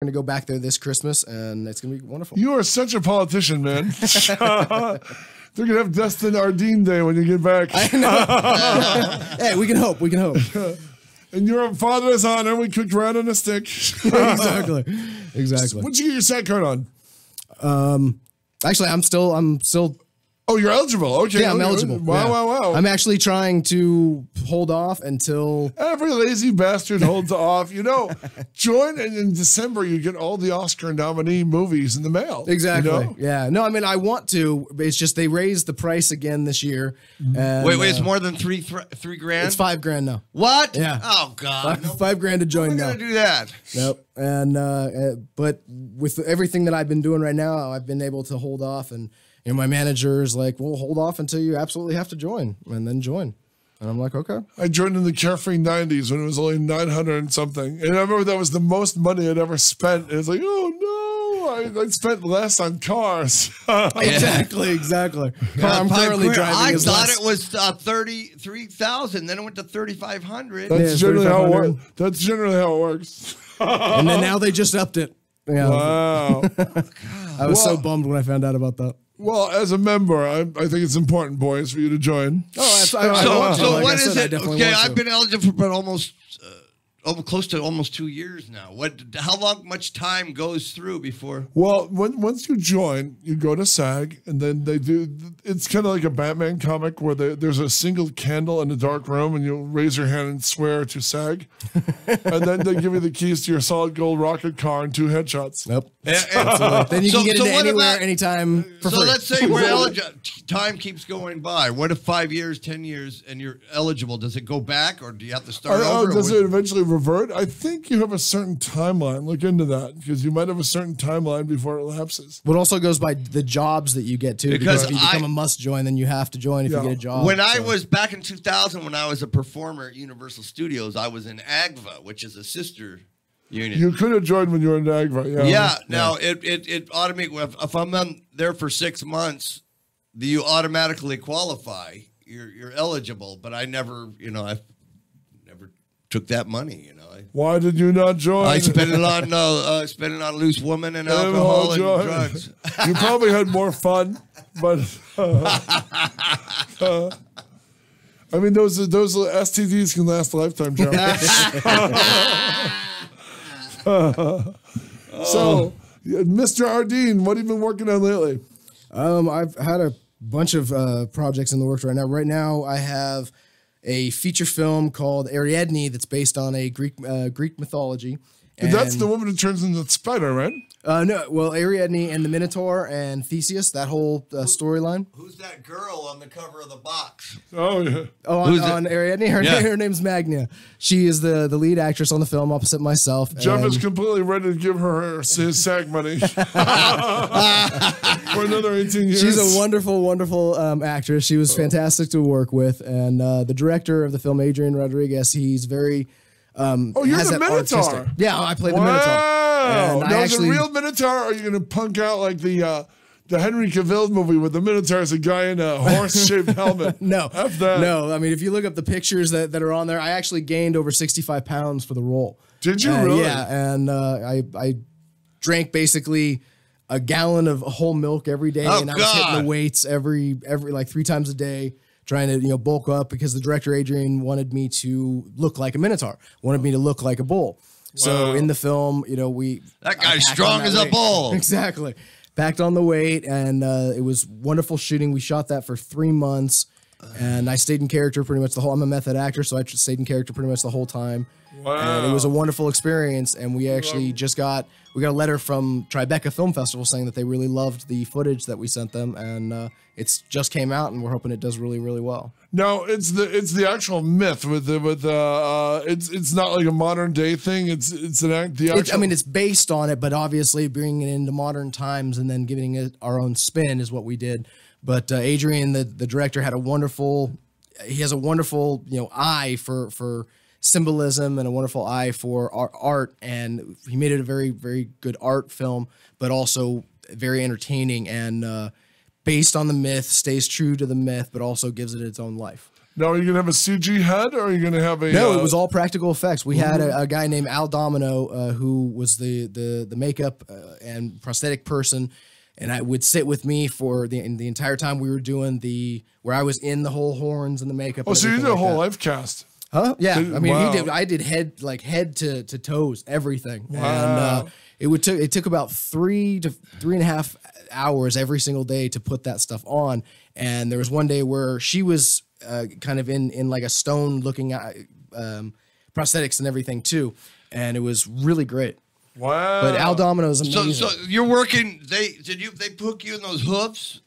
going to go back there this Christmas, and it's going to be wonderful. You are such a politician, man. They're going to have Destin Ardeen Day when you get back. Hey, we can hope. We can hope. And you're a fatherless honor. We cooked right on a stick. Exactly. Exactly. What'd you get your SAG card on? Actually, I'm still. Oh, you're eligible. Okay. Yeah, I'm eligible. Wow. I'm actually trying to hold off until every lazy bastard holds off. You know, join, and in December you get all the Oscar nominee movies in the mail. Exactly. You know? Yeah. No, I mean I want to. But it's just they raised the price again this year. And, wait, it's more than $3 grand. It's $5,000 now. What? Yeah. Oh God. $5,000 to join now. I'm gonna do that. Nope. And but with everything that I've been doing right now, I've been able to hold off, and you know, my manager is like, "Well, hold off until you absolutely have to join, and then join." And I'm like, "Okay." I joined in the carefree '90s when it was only 900 and something, and I remember that was the most money I'd ever spent. And it's like, oh no, I spent less on cars. Exactly. I'm currently driving. I thought it was 33,000. Then it went to 3,500. That's generally how it works. That's generally how it works. And then now they just upped it. Yeah. Wow. I was so bummed when I found out about that. Well, as a member, I think it's important, boys, for you to join. Oh, so what is it? Okay, I've been eligible for almost close to almost 2 years now. How much time goes through before? Well, once you join, you go to SAG, and then they do. It's kind of like a Batman comic where there's a single candle in a dark room, and you'll raise your hand and swear to SAG, and then they give you the keys to your solid gold rocket car and 2 headshots. Nope. Then you can get into anywhere, anytime. For free. Let's say we're eligible. Time keeps going by. What if 5 years, 10 years, and you're eligible? Does it go back, or do you have to start over? Does it eventually revert? I think you have a certain timeline. Look into that, because you might have a certain timeline before it lapses. But also goes by the jobs that you get too. Because if you become a must join, then you have to join if you get a job. When I was back in 2000, when I was a performer at Universal Studios, I was in AGVA, which is a sister unit. You could have joined when you were in AGVA. Yeah. Now it automatically, if I'm there for 6 months, you automatically qualify. You're eligible. But I never, I never took that money. Why did you not join? I spent it on loose women and alcohol and drugs. You probably had more fun, but I mean those STDs can last a lifetime, Joe. So, Mr. Ardeen, what have you been working on lately? I've had a bunch of projects in the works right now. Right now, I have a feature film called Ariadne that's based on a Greek mythology. And that's the woman who turns into the spider, right? No, well, Ariadne and the Minotaur and Theseus, that whole storyline. Who's that girl on the cover of the box? Oh, yeah. Oh, on Ariadne? Her name's Magnia. She is the lead actress on the film opposite myself. Jeff is completely ready to give her his SAG money for another 18 years. She's a wonderful, wonderful actress. She was fantastic to work with. And the director of the film, Adrian Rodriguez, he's very... you're the Minotaur. Yeah, I played the Minotaur. Now, is it real Minotaur, or are you going to punk out like the Henry Cavill movie with the Minotaur as a guy in a horse-shaped helmet? No. I mean, if you look up the pictures that are on there, I actually gained over 65 pounds for the role. Did you really? Yeah, and I drank basically a gallon of whole milk every day, and I was hitting the weights every like 3 times a day, trying to bulk up because the director Adrian wanted me to look like a Minotaur, wanted me to look like a bull. So in the film, that guy's strong as a bull. Exactly. Backed on the weight, and it was wonderful shooting. We shot that for 3 months, and I stayed in character pretty much I'm a method actor, so I stayed in character pretty much the whole time. Wow. And it was a wonderful experience, and we actually got a letter from Tribeca Film Festival saying that they really loved the footage that we sent them, and it's just came out, and we're hoping it does really, really well. No, it's the actual myth it's not like a modern day thing. It's based on it, but obviously bringing it into modern times and then giving it our own spin is what we did. But Adrian, the director, has a wonderful eye for symbolism and a wonderful eye for art, and he made it a very, very good art film, but also very entertaining and based on the myth, stays true to the myth, but also gives it its own life. Now, are you going to have a CG head, or are you going to have a... No, it was all practical effects. We had a guy named Al Domino who was the makeup and prosthetic person, and I would sit with me for the entire time we were doing where I was in the whole horns and the makeup. Oh, so you did a whole life cast. Huh? Yeah. I mean, wow. I did head to toes, everything. Wow. And it took about 3 to 3.5 hours every single day to put that stuff on. And there was one day where she was kind of in like a stone looking at prosthetics and everything too. And it was really great. Wow. But Al Domino's amazing. So you're working, they put you in those hooves?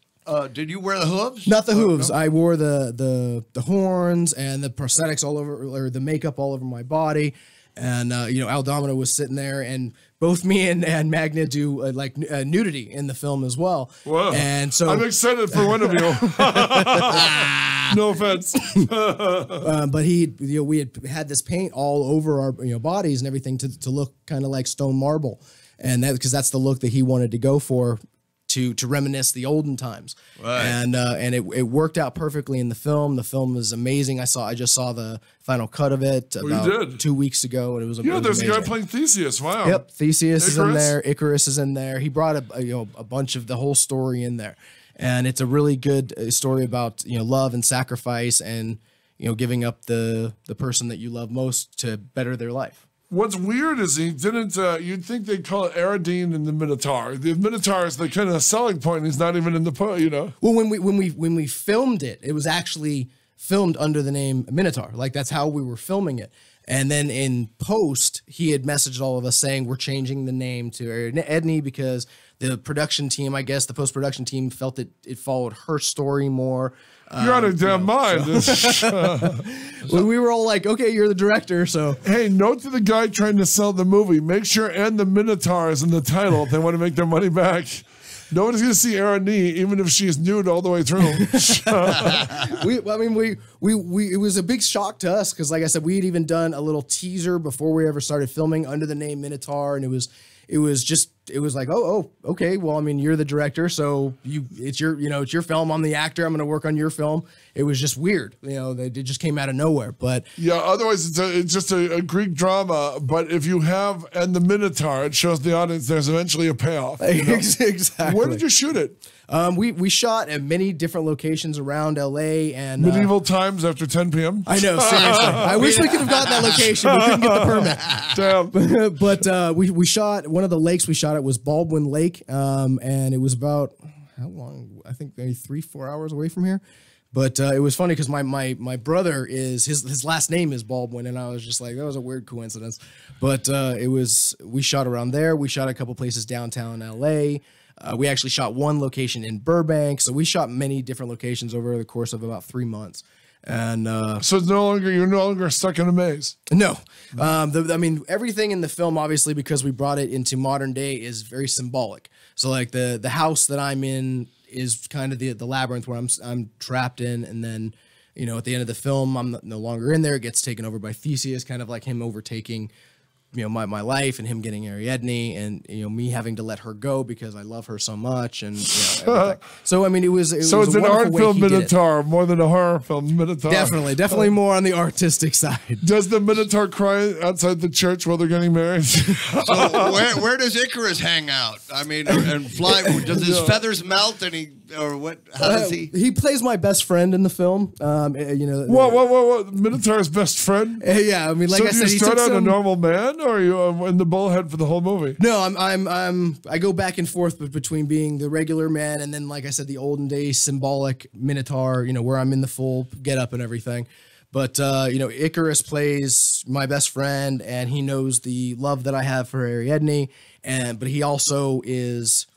Did you wear the hooves? Not the hooves. No? I wore the horns and the prosthetics all over, or the makeup all over my body. And, Al Domino was sitting there, and both me and Magna do nudity in the film as well. Whoa. And so I'm excited for one of you. No offense. But we had this paint all over our bodies and everything to look kind of like stone marble. And because that's the look that he wanted to go for. To reminisce the olden times, right. And it worked out perfectly in the film. The film is amazing. I just saw the final cut of it about 2 weeks ago, and it was there's amazing. a guy playing Theseus. Wow. Yep, Theseus is in there. Icarus is in there. He brought a bunch of the whole story in there, and it's a really good story about love and sacrifice, and giving up the person that you love most to better their life. What's weird is he didn't. You'd think they'd call it Aradine and the Minotaur. The Minotaur is the kind of selling point. He's not even in the Well, when we filmed it, it was actually filmed under the name Minotaur. Like that's how we were filming it. And then in post, he had messaged all of us saying we're changing the name to Ariadne because the production team, I guess, the post production team felt that it followed her story more. You're out of damn mind. Well, we were all like, okay, you're the director, so. Hey, note to the guy trying to sell the movie. Make sure "and the Minotaur" is in the title if they want to make their money back. Nobody's going to see Ariadne, even if she's nude all the way through. It was a big shock to us because, like I said, we had even done a little teaser before we ever started filming under the name Minotaur, and it was like, oh, okay. Well, I mean, you're the director, so it's your film. I'm the actor. I'm going to work on your film. It was just weird. It just came out of nowhere. But yeah, otherwise it's just a Greek drama. But if you have "and the Minotaur," it shows the audience there's eventually a payoff. Exactly. Where did you shoot it? We shot at many different locations around LA and medieval times after 10 p.m. I know, seriously. I wish we could have gotten that location. We couldn't get the permit. Damn. But we shot one of the lakes we shot at was Baldwin Lake, and it was about how long? I think maybe 3-4 hours away from here. But it was funny because my brother his last name is Baldwin, and I was just like, that was a weird coincidence. But we shot around there. We shot a couple places downtown LA. We actually shot one location in Burbank. So we shot many different locations over the course of about 3 months. And so you're no longer stuck in a maze. No, everything in the film, obviously, because we brought it into modern day, is very symbolic. So like the house that I'm in is kind of the labyrinth where I'm trapped in, and then at the end of the film I'm no longer in there. It gets taken over by Theseus, kind of like him overtaking my life and him getting Ariadne and me having to let her go because I love her so much and everything. So I mean it was so it's an art film Minotaur more than a horror film Minotaur. Definitely more on the artistic side. Does the Minotaur cry outside the church while they're getting married? So where does Icarus hang out? I mean, and fly? Does his feathers melt and what? How does he? He plays my best friend in the film. What? Minotaur's best friend? Yeah, I mean, like I said, do you start out a normal man, or are you in the bullhead for the whole movie? No, I go back and forth between being the regular man and then, like I said, the olden days symbolic Minotaur. Where I'm in the full getup and everything. But Icarus plays my best friend, and he knows the love that I have for Ariadne, but he also is,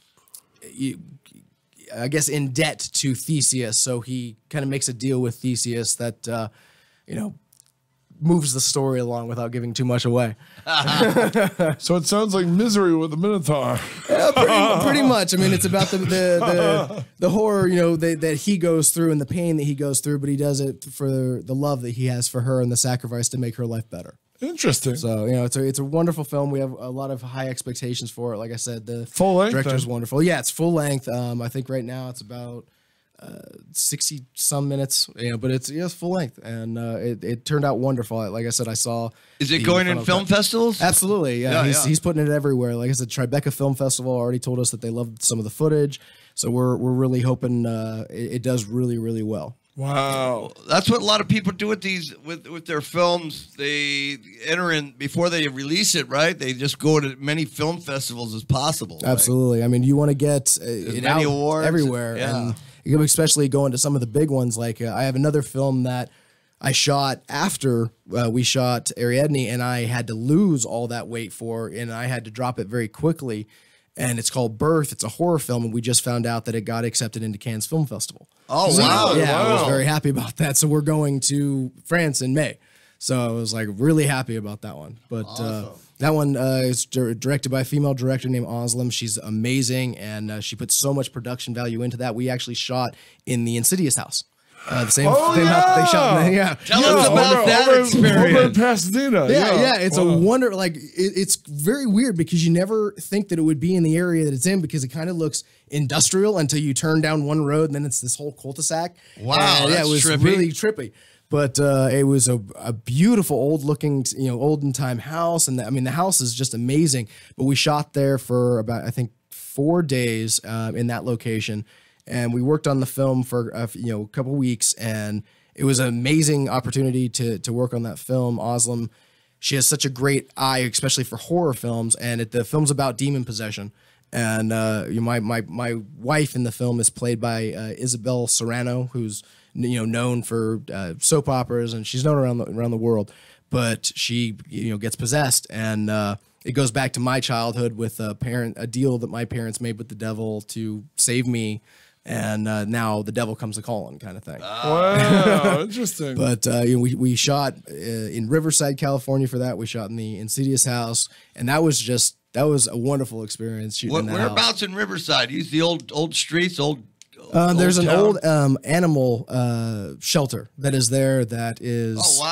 I guess, in debt to Theseus. So he kind of makes a deal with Theseus that, moves the story along without giving too much away. So it sounds like Misery with the Minotaur. Pretty much. I mean, it's about the horror, that he goes through and the pain that he goes through, but he does it for the love that he has for her and the sacrifice to make her life better. Interesting. So, it's a wonderful film. We have a lot of high expectations for it. Like I said, the full length director's wonderful. Yeah, it's full length. I think right now it's about 60 some minutes, but it's full length, and it turned out wonderful. Like I said, I saw. Is it going in film festivals? Absolutely, yeah. He's putting it everywhere. Like I said, Tribeca Film Festival already told us that they loved some of the footage, so we're really hoping it does really, really well. Wow, that's what a lot of people do with these with their films. They enter in before they release it, right? They just go to many film festivals as possible. Absolutely. Right? I mean, you want to get it out awards everywhere, and especially going to some of the big ones. Like I have another film that I shot after we shot Ariadne, and I had to lose all that weight and I had to drop it very quickly. And it's called Birth. It's a horror film, and we just found out that it got accepted into Cannes Film Festival. Oh, wow. Yeah, I was very happy about that. So we're going to France in May. So I was like really happy about that one. But that one is directed by a female director named Oslam. She's amazing, and she puts so much production value into that. We actually shot in the Insidious house. The same thing that they shot. Tell us about that experience. Over in Pasadena. Yeah. It's a wonder. Like it's very weird because you never think that it would be in the area that it's in because it kind of looks industrial until you turn down one road and then it's this whole cul-de-sac. Wow, it was trippy. really trippy. But it was a beautiful old-looking, olden-time house, and the house is just amazing. But we shot there for about, I think, 4 days in that location. And we worked on the film for a couple weeks, and it was an amazing opportunity to work on that film. Oslam, she has such a great eye, especially for horror films, and the film's about demon possession. And my wife in the film is played by Isabel Serrano, who's known for soap operas, and she's known around the world. But she gets possessed, and it goes back to my childhood with a deal that my parents made with the devil to save me. And now the devil comes a calling, kind of thing. Wow, interesting. But we shot in Riverside, California for that. We shot in the Insidious house, and that was a wonderful experience shooting in that whereabouts in Riverside? Use the old streets, there's an town? old animal shelter that is there that is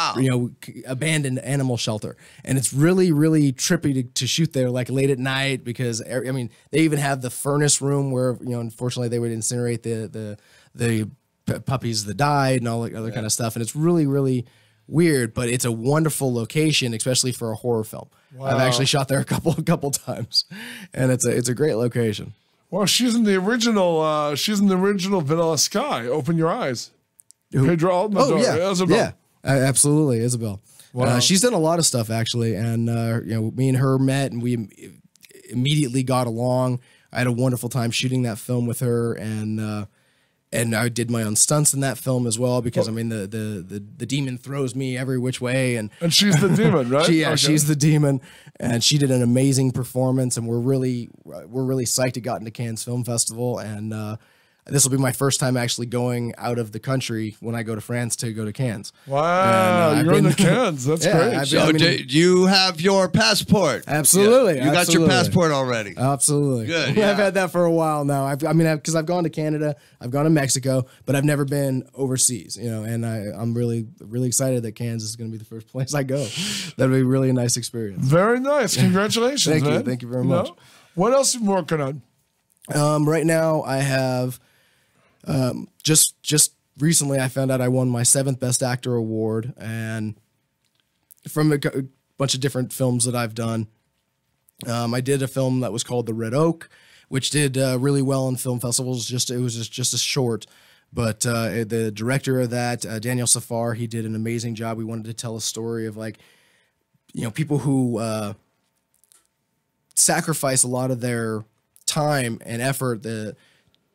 abandoned animal shelter, and it's really, really trippy to shoot there like late at night because they even have the furnace room where unfortunately they would incinerate the puppies that died and all that other kind of stuff, and it's really, really weird, but it's a wonderful location, especially for a horror film. Wow. I've actually shot there a couple times, and it's a great location. Well, she's in the original. She's in the original Vanilla Sky. Open Your Eyes. Pedro Almodovar. Oh yeah, Isabel. Yeah, absolutely, Isabel. Wow. She's done a lot of stuff actually, and me and her met, and we immediately got along. I had a wonderful time shooting that film with her, and I did my own stunts in that film as well because the demon throws me every which way, and she's the demon, right? She's the demon, and she did an amazing performance, and we're really psyched it got into Cannes Film Festival, and this will be my first time actually going out of the country when I go to France to go to Cannes. Wow, you're going to Cannes. That's great. So do you have your passport? Absolutely. You got your passport already? Absolutely. Good. I've had that for a while now. Because I've gone to Canada, I've gone to Mexico, but I've never been overseas, and I'm really, really excited that Cannes is going to be the first place I go. That'll be really a nice experience. Very nice. Congratulations, Thank man. you. Thank you very much. What else are you working on? Right now I have... just recently I found out I won my 7th Best Actor award, and from a bunch of different films that I've done. I did a film that was called The Red Oak, which did really well in film festivals. It was just a short, but the director of that, Daniel Safar, he did an amazing job. We wanted to tell a story of people who sacrifice a lot of their time and effort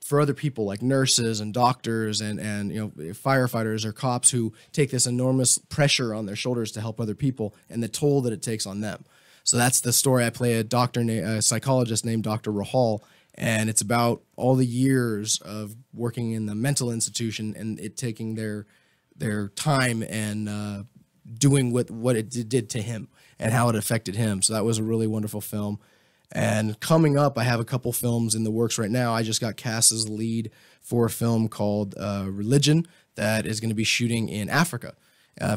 for other people, like nurses and doctors and firefighters or cops who take this enormous pressure on their shoulders to help other people and the toll that it takes on them. So that's the story. I play a psychologist named Dr. Rahal, and it's about all the years of working in the mental institution and it taking their time and doing what it did to him and how it affected him. So that was a really wonderful film. And coming up, I have a couple films in the works right now. I just got cast as the lead for a film called Religion that is going to be shooting in Africa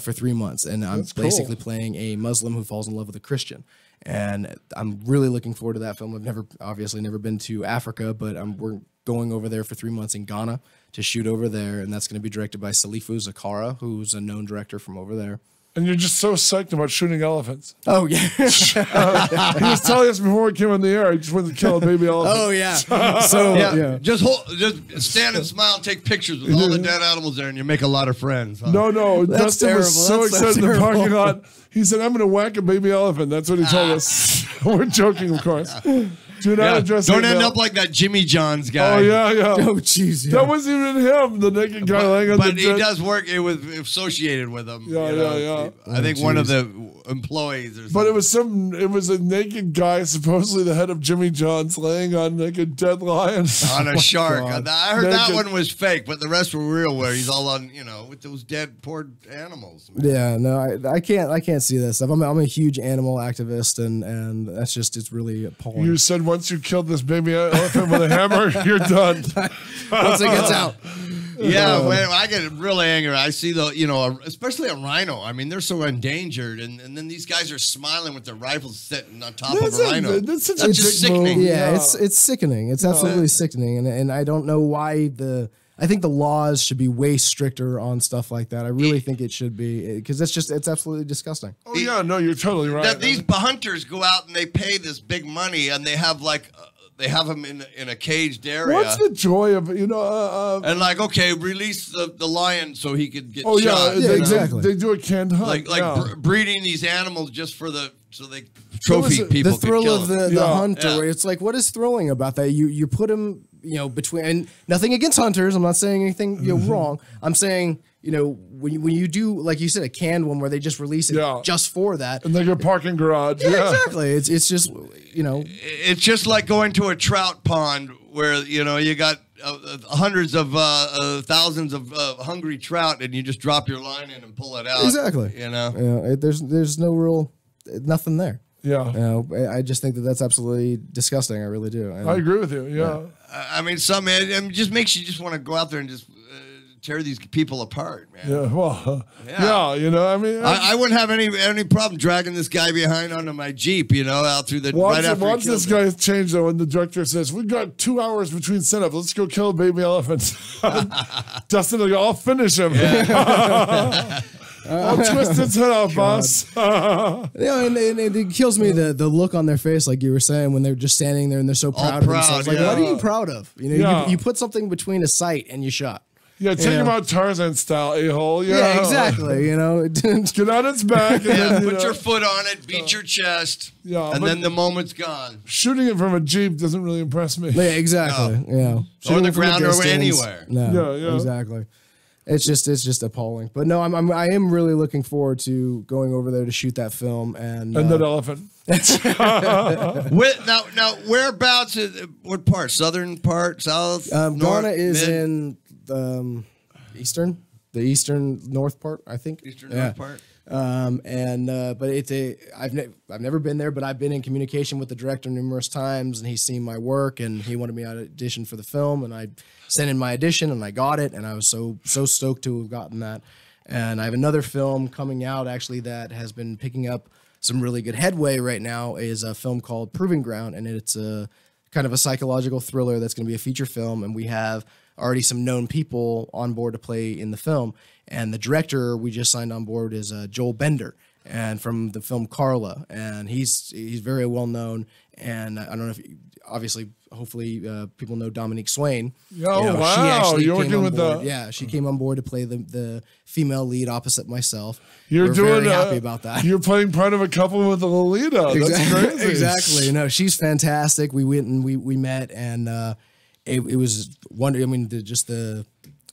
for 3 months. And I'm basically playing a Muslim who falls in love with a Christian. And I'm really looking forward to that film. I've obviously never been to Africa, but we're going over there for 3 months in Ghana to shoot over there, and that's going to be directed by Salifu Zakara, who's a known director from over there. And you're just so psyched about shooting elephants. Oh, yeah. He was telling us before we came on the air, he just wanted to kill a baby elephant. Oh, yeah. So, Yeah. Just stand and smile and take pictures with all the dead animals there, and you make a lot of friends. Huh? No. That's Dustin terrible. was so That's excited in the terrible. parking lot. He said, I'm going to whack a baby elephant. That's what he told us. We're joking, of course. Do not address Don't hate end mail. up like that Jimmy John's guy. Oh, yeah. Oh, jeez. Yeah. That wasn't even him, the naked guy laying on the But he bed. does work with associated with him. Yeah, you know. yeah. I think one of the employees or something. But it was a naked guy, supposedly the head of Jimmy John's, laying on like a dead lion. on a shark. God. I heard that Naked. one was fake, but the rest were real. Where he's all on, with those dead poor animals. Yeah, no, I can't see that stuff. I'm a huge animal activist, and that's just, it's really appalling. You said once you killed this baby elephant with a hammer, you're done. Once it gets out. Yeah, when I get really angry, I see especially a rhino. I mean, they're so endangered, and then these guys are smiling with their rifles sitting on top of a rhino. That's such That's a just dick sickening. move. Yeah, it's sickening. It's absolutely sickening, and I don't know why I think the laws should be way stricter on stuff like that. I really think it should be, because it's absolutely disgusting. Oh, yeah, no, you're totally right. That these hunters go out and they pay this big money, and they have they have them in a caged area. What's the joy of, and okay, release the lion so he could get oh, shot. yeah, exactly. They do a canned hunt. Breeding these animals just so they trophy people The thrill could kill of them. the hunter. Yeah. Where it's like, what is thrilling about that? You put him, between, and nothing against hunters. I'm not saying anything wrong. I'm saying, when you do, like you said, a canned one where they just release it just for that. And like a parking garage. Yeah, exactly. It's just, It's just like going to a trout pond where you got hundreds of thousands of hungry trout, and you just drop your line in and pull it out. Exactly. There's no real nothing there. Yeah. I just think that's absolutely disgusting. I really do. I agree with you. Yeah. I mean, it just makes you just want to go out there and just tear these people apart, man. Yeah. Well, I mean, I wouldn't have any problem dragging this guy behind onto my Jeep, out through the right after Once this guy changed, though, when the director says, "We've got 2 hours between setups, let's go kill a baby elephant." Dustin will go, "I'll finish him." I'll twist its head off, boss. And it kills me the look on their face, like you were saying, when they're just standing there and they're so proud of themselves. Like, what are you proud of? You put something between a sight and you shot. Yeah, take him out Tarzan style, a-hole. Yeah, exactly. Get on its back. And then, put your foot on it, beat your chest, and then the moment's gone. Shooting it from a Jeep doesn't really impress me. Yeah, exactly. No. Yeah, Or the ground or anywhere. No, Yeah. exactly. It's just appalling. But no, I am really looking forward to going over there to shoot that film and that elephant. Now, whereabouts? What part? Southern part? South? North? Ghana is mid? in the eastern north part, I think. Eastern north part. But I've never been there, but I've been in communication with the director numerous times, and he's seen my work, and he wanted me to audition for the film, and I sent in my audition, and I got it, and I was so stoked to have gotten that. And I have another film coming out actually that has been picking up some really good headway right now. Is a film called Proving Ground, and it's a kind of a psychological thriller that's going to be a feature film, and we have already some known people on board to play in the film. And the director we just signed on board is Joel Bender, and from the film Carla, and he's very well known. And I don't know if hopefully people know Dominique Swain. Oh, wow. She actually You're came working on with board. Yeah, she came on board to play the female lead opposite myself. We're very happy about that. You're playing part of a couple with a Lolita. That's crazy. Exactly. No, she's fantastic. We went and we met, and it was wonderful. I mean,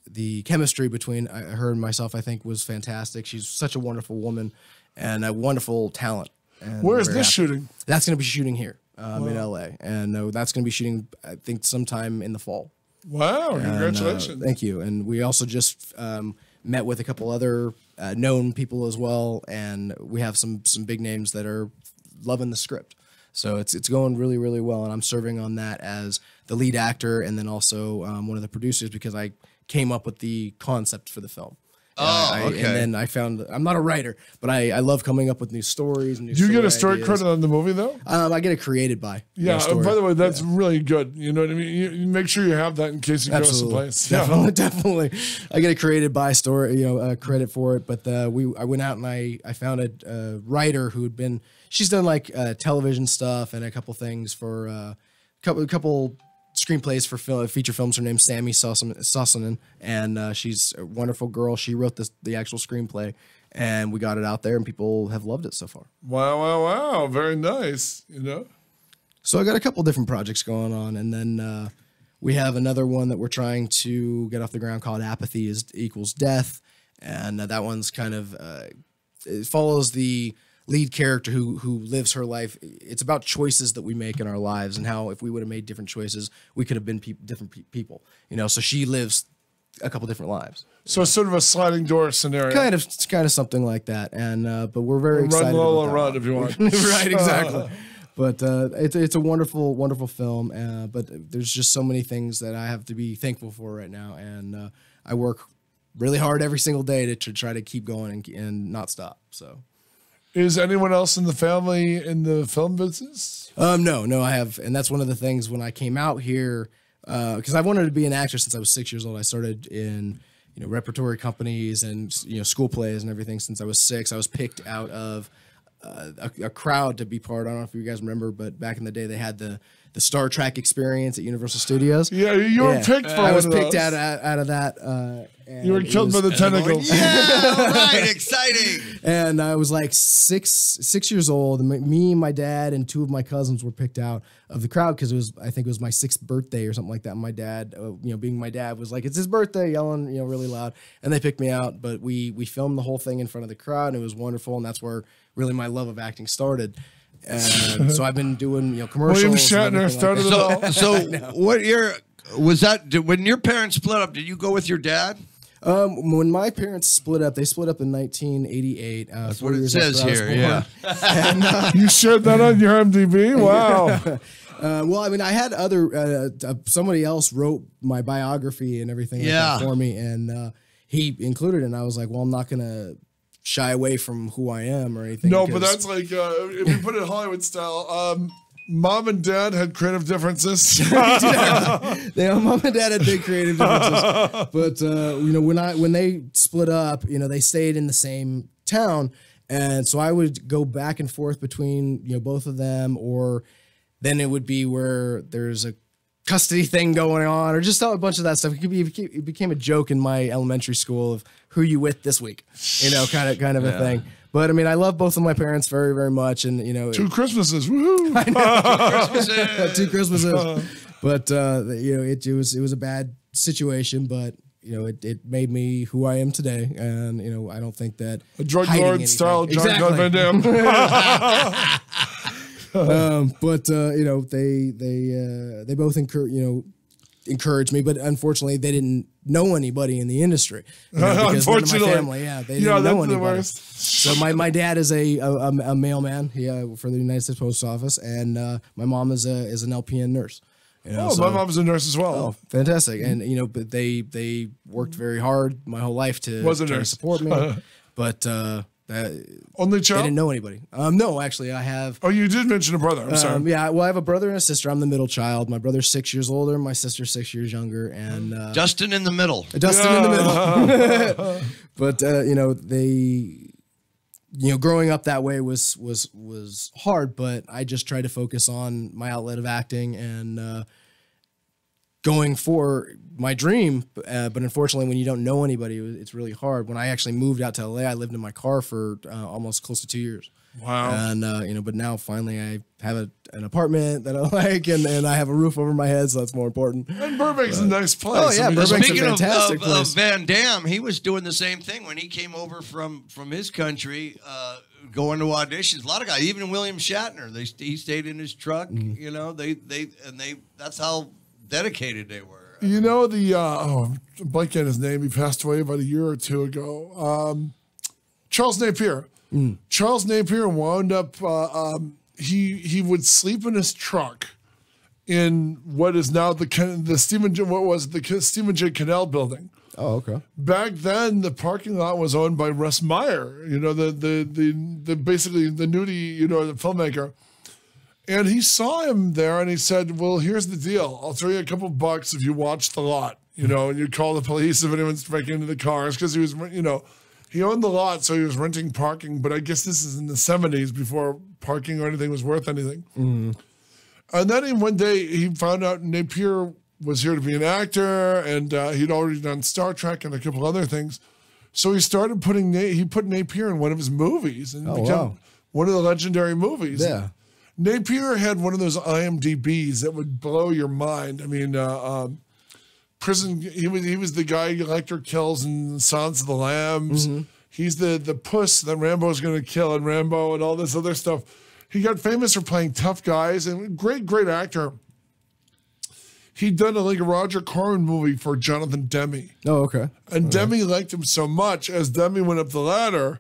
the chemistry between her and myself, I think, was fantastic. She's such a wonderful woman and a wonderful talent. And Where is we're this happy. shooting? That's going to be shooting here in LA, and that's going to be shooting, I think, sometime in the fall. Wow! Congratulations. And, thank you. And we also just met with a couple other known people as well, and we have some big names that are loving the script. So it's going really, really well, and I'm serving on that as the lead actor and then also one of the producers, because I came up with the concept for the film. Okay. And then I found I'm not a writer, but I love coming up with new stories. And new Do you get a story ideas. credit on the movie though? I get it created by. Yeah. By the way, that's really good. You know what I mean? You make sure you have that in case you go someplace. Definitely, definitely. I get a created by story, credit for it. But I went out and I found a writer who had been. She's done like television stuff and a couple things for a couple screenplays for feature films. Her name's Sammy Sossanen, and she's a wonderful girl. She wrote the actual screenplay, and we got it out there, and people have loved it so far. Wow. Very nice, So I got a couple different projects going on, and then we have another one that we're trying to get off the ground called Apathy Equals Death, and that one's kind of it follows the lead character who lives her life. It's about choices that we make in our lives and how if we would have made different choices, we could have been different people. So she lives a couple different lives. So it's sort of a sliding door scenario. Kind of something like that. And but we're very excited. Run, Lola, about that run if you want. Right, exactly. But it's a wonderful, wonderful film. But there's just so many things that I have to be thankful for right now, and I work really hard every single day to try to keep going and not stop. So. Is anyone else in the family in the film business? No, I have, and that's one of the things when I came out here, because I wanted to be an actor since I was 6 years old. I started in repertory companies and school plays and everything since I was 6. I was picked out of a crowd to be part of. I don't know if you guys remember, but back in the day they had the Star Trek experience at Universal Studios. Yeah, you were picked for. I was picked out of that. You were killed by the tentacles. Yeah, right. Exciting. And I was like six years old. And me and my dad and 2 of my cousins were picked out of the crowd because I think it was my 6th birthday or something like that. And my dad, being my dad, was like, "It's his birthday," yelling, really loud. And they picked me out. But we filmed the whole thing in front of the crowd, and it was wonderful. And that's where really my love of acting started. And so I've been doing commercials. William Shatner started it all. So what year was that? When your parents split up, did you go with your dad? When my parents split up, they split up in 1988. That's what it says here. Yeah. And, you shared that on your MDB? Wow. Well, I mean, I had other somebody else wrote my biography and everything like that for me, and he included it. And I was like, well, I'm not gonna shy away from who I am or anything. No, but that's like if you put it Hollywood style. Mom and dad had creative differences. Mom and dad had big creative differences, but when they split up, they stayed in the same town, and so I would go back and forth between both of them, or then it would be where there's a custody thing going on, or just a bunch of that stuff. It became a joke in my elementary school of who you with this week, kind of a thing. But I mean, I love both of my parents very, very much, and 2 Christmases, woohoo! I know. 2 Christmases. But it was a bad situation, but it made me who I am today, and I don't think that a drug lord style John Van Damme. But they both encouraged me, but unfortunately they didn't know anybody in the industry. Because Unfortunately, my family, they didn't know anybody. The worst. So my dad is a mailman for the United States Post Office, and my mom is an LPN nurse. My mom's a nurse as well. Oh, fantastic! And but they worked very hard my whole life to try to support me, but. Only child? They didn't know anybody. No, actually, I have. Oh, you did mention a brother. I'm sorry. Yeah, well, I have a brother and a sister. I'm the middle child. My brother's 6 years older. My sister's 6 years younger. And Dustin in the middle. Dustin in the middle. But growing up that way was hard. But I just tried to focus on my outlet of acting and going for my dream, but unfortunately, when you don't know anybody, it's really hard. When I actually moved out to LA, I lived in my car for almost close to 2 years. Wow. And but now finally I have an apartment that I like, and I have a roof over my head, so that's more important. And Burbank's a nice place. Oh yeah, Burbank's a fantastic place. Of Van Damme, he was doing the same thing when he came over from his country, going to auditions. A lot of guys, even William Shatner, he stayed in his truck. Mm-hmm. That's how dedicated they were. I'm blanking on his name. He passed away about a year or 2 ago. Charles Napier. Charles Napier wound up. He would sleep in his truck in what is now the Stephen J. Cannell building. Oh, okay. Back then, the parking lot was owned by Russ Meyer, you know, the basically the nudie, you know, the filmmaker. And he saw him there and he said, well, here's the deal. I'll throw you a couple bucks if you watch the lot, you know, and you call the police if anyone's breaking into the cars. Because he was, you know, he owned the lot, so he was renting parking. But I guess this is in the 70s before parking or anything was worth anything. Mm-hmm. And then one day he found out Napier was here to be an actor, and he'd already done Star Trek and a couple other things. So he started he put Napier in one of his movies and became one of the legendary movies. Yeah. Napier had one of those IMDb's that would blow your mind. I mean, prison. He was the guy Lecter kills in Silence of the Lambs. Mm-hmm. He's the puss that Rambo's going to kill in Rambo and all this other stuff. He got famous for playing tough guys and great actor. He'd done a Roger Corman movie for Jonathan Demme. Oh, okay. And Demme liked him so much. As Demme went up the ladder,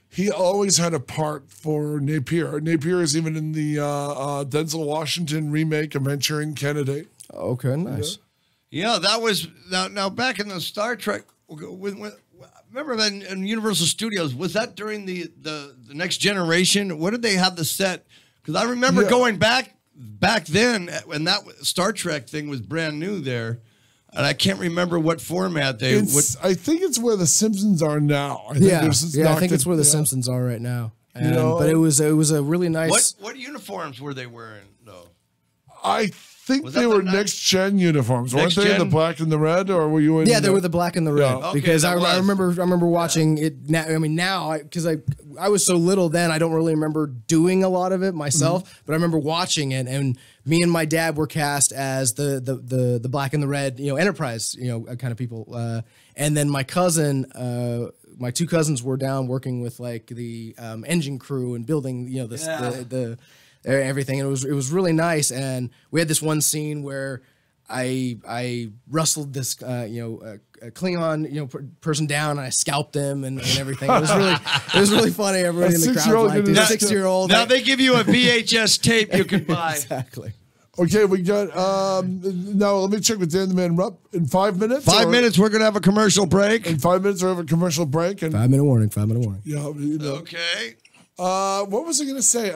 he always had a part for Napier. Napier is even in the Denzel Washington remake of Manchurian Candidate. Okay, nice. Yeah, that was now back in the Star Trek. Remember that in Universal Studios, was that during the Next Generation? What did they have the set? Because I remember going back then when that Star Trek thing was brand new there, and I can't remember what format they. I think it's where the Simpsons are now. I think it's where the Simpsons are right now. And, you know, but it was a really nice. What uniforms were they wearing though? I think they were next gen uniforms, weren't they? The black and the red, or were you in? Yeah, they were the black and the red. Yeah. Because I remember watching it. Now, I mean, now because I was so little then, I don't really remember doing a lot of it myself. Mm-hmm. But I remember watching it, and me and my dad were cast as the black and the red, you know, Enterprise, you know, kind of people. And then my cousin, my two cousins were down working with like the engine crew and building, you know, the everything, and it was really nice. And we had this one scene where I wrestled this a Klingon, you know, person down, and I scalped them and everything. It was really funny. Everybody in the crowd liked it. 6-year-old. Now they give you a VHS tape you can buy. Exactly. Okay, we got now let me check with Dan the Man Rupp in 5 minutes. 5 minutes, we're gonna have a commercial break. In 5 minutes, we'll have a commercial break. And 5 minute warning. 5 minute warning. Yeah. You know. Okay. What was I gonna say?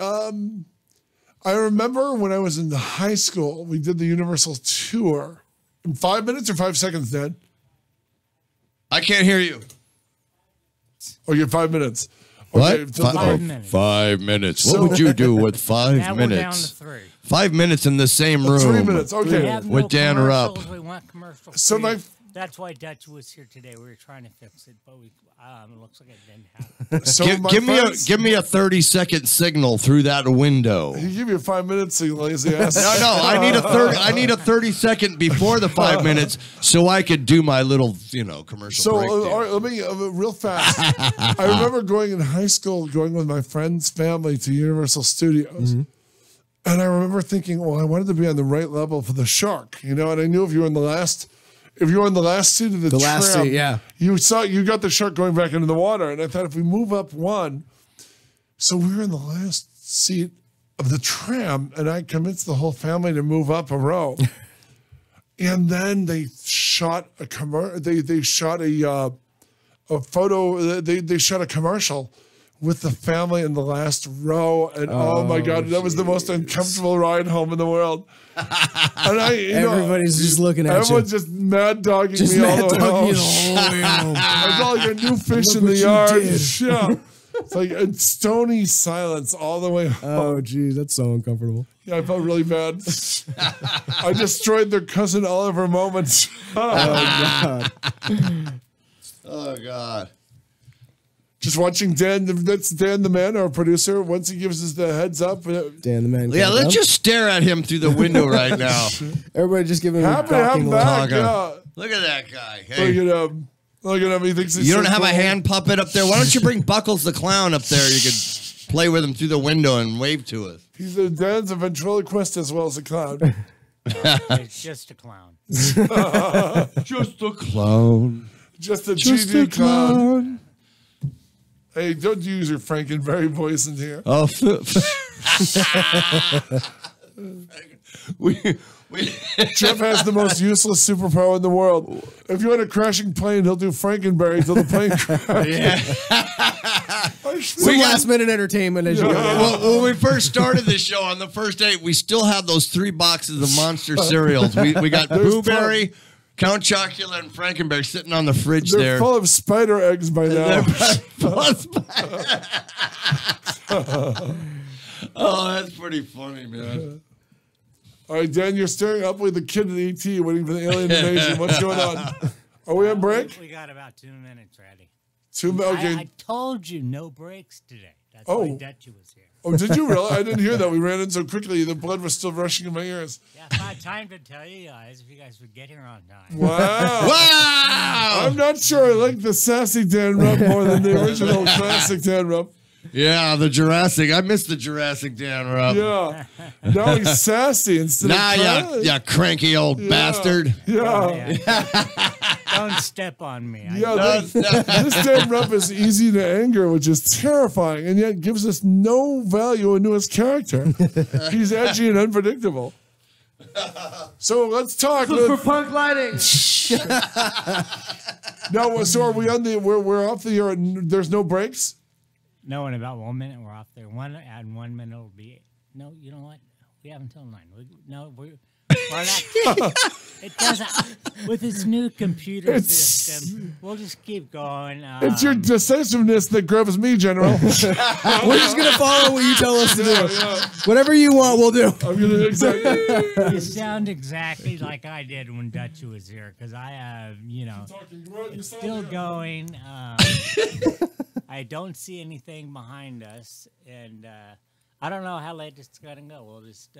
I remember when I was in high school, we did the Universal tour. In 5 minutes or 5 seconds, Dan? I can't hear you. Okay, 5 minutes. Okay, what? 5 minutes. 5 minutes. What would you do with 5 now minutes? We're down to 3. 5 minutes in the same room. 3 minutes. Okay. We have With Dan Rupp. We want commercial. So that's why Dutch was here today. We were trying to fix it, but it looks like it didn't happen. So give me a 30-second signal through that window. He give you 5 minutes, you lazy ass. No. I need a 30-second before the 5 minutes so I could do my little, you know, commercial break. All right, let me real fast. I remember going in high school, going with my friend's family to Universal Studios. Mm-hmm. And I remember thinking, well, I wanted to be on the right level for the shark, you know, and I knew if you were in the last seat of the tram, last seat, yeah, you got the shark going back into the water. And I thought if we move up one, so we were in the last seat of the tram, and I convinced the whole family to move up a row. And then they shot a they shot a photo. They shot a commercial with the family in the last row, and oh my God, that was the most uncomfortable ride home in the world. And everybody's just looking at you. Everyone's just mad dogging me all the way home. I felt like a new fish in the yard. Yeah. It's like a stony silence all the way home. Oh, geez, that's so uncomfortable. Yeah, I felt really bad. I destroyed their cousin Oliver moments. Oh, God. Oh, God. Just watching Dan, that's Dan the Man, our producer. Once he gives us the heads up. Dan the Man. Yeah, let's just stare at him through the window right now. Everybody just give him happy to have him back. Yeah. Look at that guy. Hey. Look at him. He thinks he's You don't so have cool. a hand puppet up there? Why don't you bring Buckles the Clown up there? You could play with him through the window and wave to us. Dan's a ventriloquist as well as a clown. It's just a clown. Just a clown. Just a GD clown. Hey, don't use your Frankenberry voice in here. Oh, Jeff has the most useless superpower in the world. If you want a crashing plane, he'll do Frankenberry until the plane crashes. Yeah. Some last minute entertainment as you go. Well, when we first started this show on the first day, we still had those 3 boxes of Monster cereals. We got Blueberry, Count Chocula, and Frankenberry sitting on the fridge They're there. full of spider eggs by now. Oh, that's pretty funny, man. All right, Dan, you're staring up with the kid at ET waiting for the alien invasion. What's going on? Are we on break? We got about 2 minutes ready. 2 minutes. Okay. I told you no breaks today. That's why Dutchy was here. Oh, did you really? I didn't hear that. We ran in so quickly. The blood was still rushing in my ears. Yeah, I had time to tell you guys if you guys would get here on time. Wow. Wow! I'm not sure I like the sassy Dan Rupp more than the original classic Dan Rupp. Yeah, the Jurassic. I missed the Jurassic Dan Rupp. Yeah. Now he's sassy instead of you cranky old bastard. Yeah. Don't step on me. This Dan Rupp is easy to anger, which is terrifying, and yet gives us no value into his character. He's edgy and unpredictable. So let's talk. For punk lighting. Now, so are we on the? We're off the air. There's no breaks. No, in about 1 minute we're off there. 1 minute will be. No, you know what? We have until 9. We're not. It doesn't. With this new computer system, we'll just keep going. It's your decisiveness that grabs me, General. We're just gonna follow what you tell us to do. Whatever you want, we'll do. I'm gonna exactly. You sound exactly like I did when Dutchy was here, because I have, still going. I don't see anything behind us, and I don't know how late it's gonna go. We'll just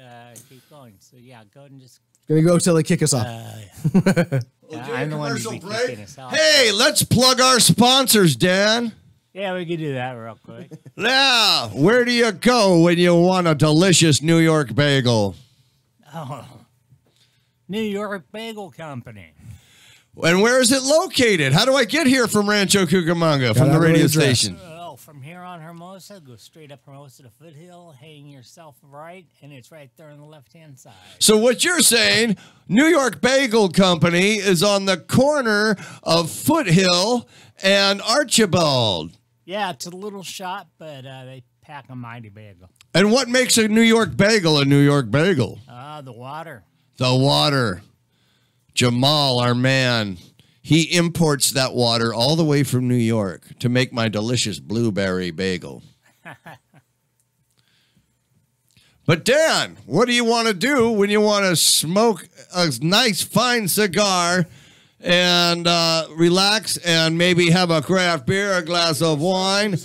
keep going. So yeah, go ahead and just. Gonna go till they kick us off. I'm the one who's kicking us off. Hey, let's plug our sponsors, Dan. Yeah, we could do that real quick. Now, where do you go when you want a delicious New York bagel? Oh, New York Bagel Company. And where is it located? How do I get here from Rancho Cucamonga, from the radio station? Oh, from here on Hermosa, go straight up Hermosa to Foothill, hang yourself right, and it's right there on the left-hand side. So what you're saying, New York Bagel Company is on the corner of Foothill and Archibald. Yeah, it's a little shop, but they pack a mighty bagel. And what makes a New York bagel a New York bagel? The water. The water. Jamal, our man, he imports that water all the way from New York to make my delicious blueberry bagel. But Dan, what do you want to do when you want to smoke a nice fine cigar and relax and maybe have a craft beer, a glass of wine,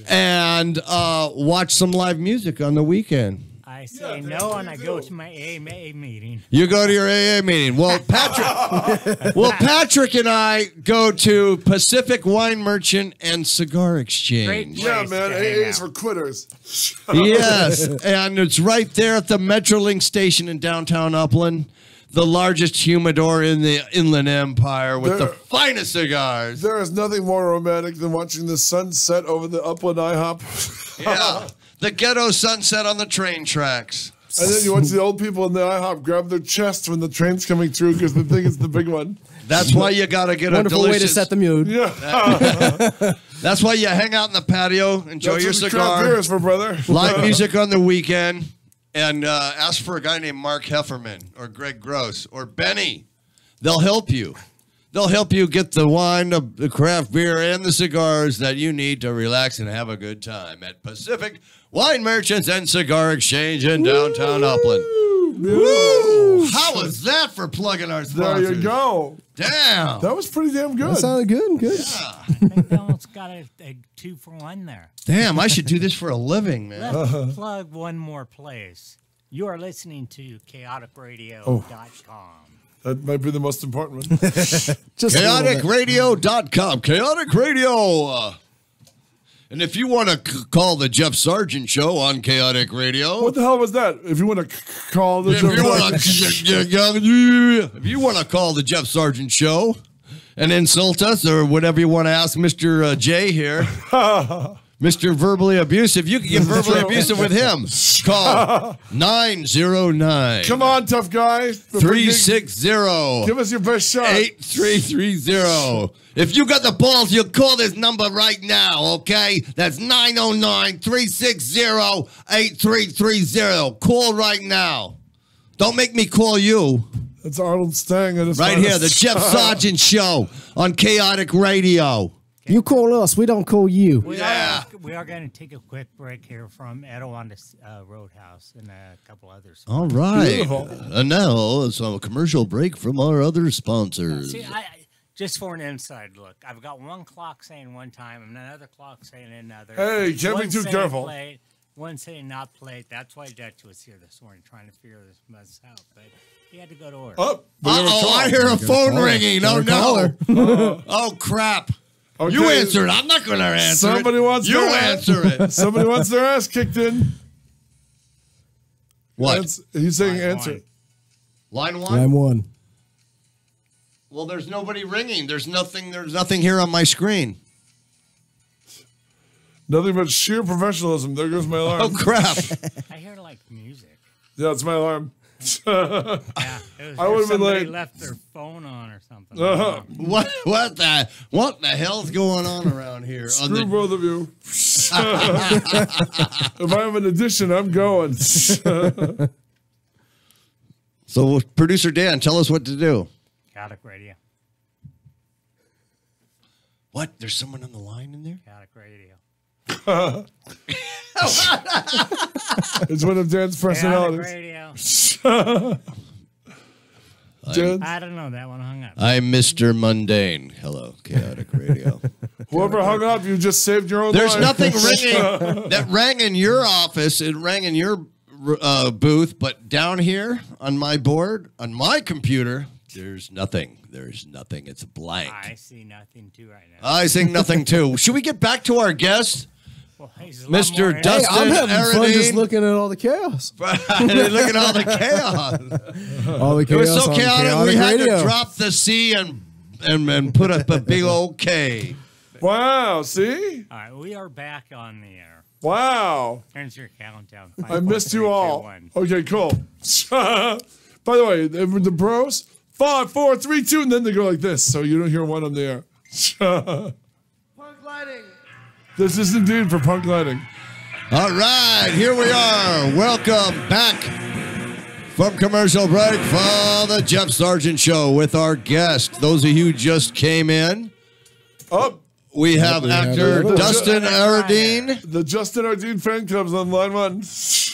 and watch some live music on the weekend? I say no, and I go to my AA meeting. You go to your AA meeting. Well, Patrick and I go to Pacific Wine Merchant and Cigar Exchange. Yeah, man, AA is for quitters. Yes, and it's right there at the Metrolink station in downtown Upland, the largest humidor in the Inland Empire with the finest cigars. There is nothing more romantic than watching the sun set over the Upland IHOP. Yeah. The ghetto sunset on the train tracks. And then you watch the old people in the IHOP grab their chest when the train's coming through because they think it's the big one. That's why you got to get Wonderful a delicious... way to set the mood. Yeah. That's why you hang out in the patio, enjoy your cigar. Beers for, brother. Live music on the weekend, and ask for a guy named Mark Hefferman or Greg Gross or Benny. They'll help you. They'll help you get the wine, the craft beer, and the cigars that you need to relax and have a good time at Pacific Wine Merchants and Cigar Exchange in downtown Upland. Woo! How was that for plugging our sponsors? There you go. Damn. That was pretty damn good. That sounded good. Good. Yeah. I think they almost got a 2-for-1 there. Damn, I should do this for a living, man. Let's plug one more place. You are listening to chaoticradio.com. That might be the most important one. Chaoticradio.com. Chaotic Radio. And if you want to call the Jeff Sargent Show on Chaotic Radio. What the hell was that? If you want to call the if you want to call the Jeff Sargent Show and insult us or whatever you want to ask Mr. J here. Mr. Verbally Abusive. You can get verbally abusive with him. Call 909. Come on, tough guy. 360. Give us your best shot. 8330. If you got the balls, you call this number right now, okay? That's 909-360-8330. Call right now. Don't make me call you. That's Arnold Stang. Right here, the Jeff Sargent Show on Kaotic Radio. You call us, we don't call you. We are going to take a quick break here from Etiwanda Roadhouse and a couple others. All right. Beautiful. And now it's a commercial break from our other sponsors. See, just for an inside look, I've got one clock saying one time and another clock saying another. Hey, can't be too careful. Plate, one saying not plate. That's why Dutch was here this morning trying to figure this mess out. But he had to go to work. I hear a phone ringing. Oh, no. Oh, crap. Okay. You answer it. I'm not going to answer Somebody it. Wants you answer it. Somebody wants their ass kicked in. What? He's saying answer. Line one? Line one. Well, there's nobody ringing. There's nothing here on my screen. Nothing but sheer professionalism. There goes my alarm. Oh, crap. I hear like music. Yeah, it's my alarm. Yeah, I would have been like, left their phone on or something. What the hell's going on around here? Screw both of you. If I have an addition, I'm going. So, producer Dan, tell us what to do. Kaotic Radio. What? There's someone on the line in there? Kaotic Radio. It's one of Dan's personalities. Radio. Dan? I don't know. That one hung up. I'm Mr. Mundane. Hello, Chaotic Radio. Whoever hung up, you just saved your own There's life. nothing ringing that rang in your office. It rang in your booth, but down here on my board, on my computer, there's nothing. There's nothing. It's blank. I see nothing too right now. I see nothing too. Should we get back to our guest? Well, Mr. Dustin I'm having fun Aradine. just looking at all the chaos. Look at all the chaos. All the It chaos was so on chaotic, we Chaotic had Radio. to drop the C and put up a big old K. Wow, see? All right, we are back on the air. Wow. Here's your countdown. I missed you all. 1. Okay, cool. By the way, the bros, 5, 4, 3, 2, and then they go like this, so you don't hear one on the air. Punk lighting. This is indeed for punk lighting. All right, here we are. Welcome back from commercial break for the Jeff Sargent Show with our guest. Those of you who just came in, we have actor Dustin Aradine. The Justin Ardeen fan club's on line 1.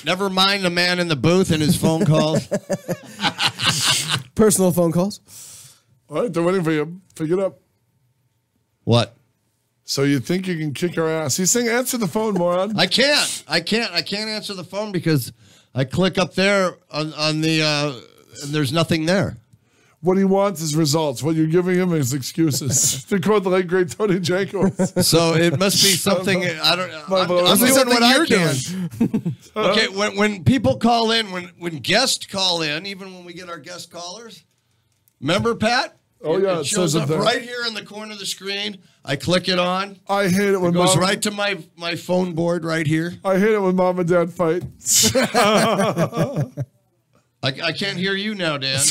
Never mind the man in the booth and his phone calls. Personal phone calls. All right, they're waiting for you. Pick it up. What? So you think you can kick our ass? He's saying answer the phone, moron. I can't answer the phone because I click up there on the and there's nothing there. What he wants is results. What you're giving him is excuses. To quote the late great Tony Jenkins. So it must be something I don't. I'm doing what I can. Okay, when people call in, when guests call in, even when we get our guest callers, remember Pat? Oh yeah, it shows up there. right here in the corner of the screen. I click it on. I hate it when It goes mom, right to my phone board right here. I hate it when mom and dad fight. I can't hear you now, Dan.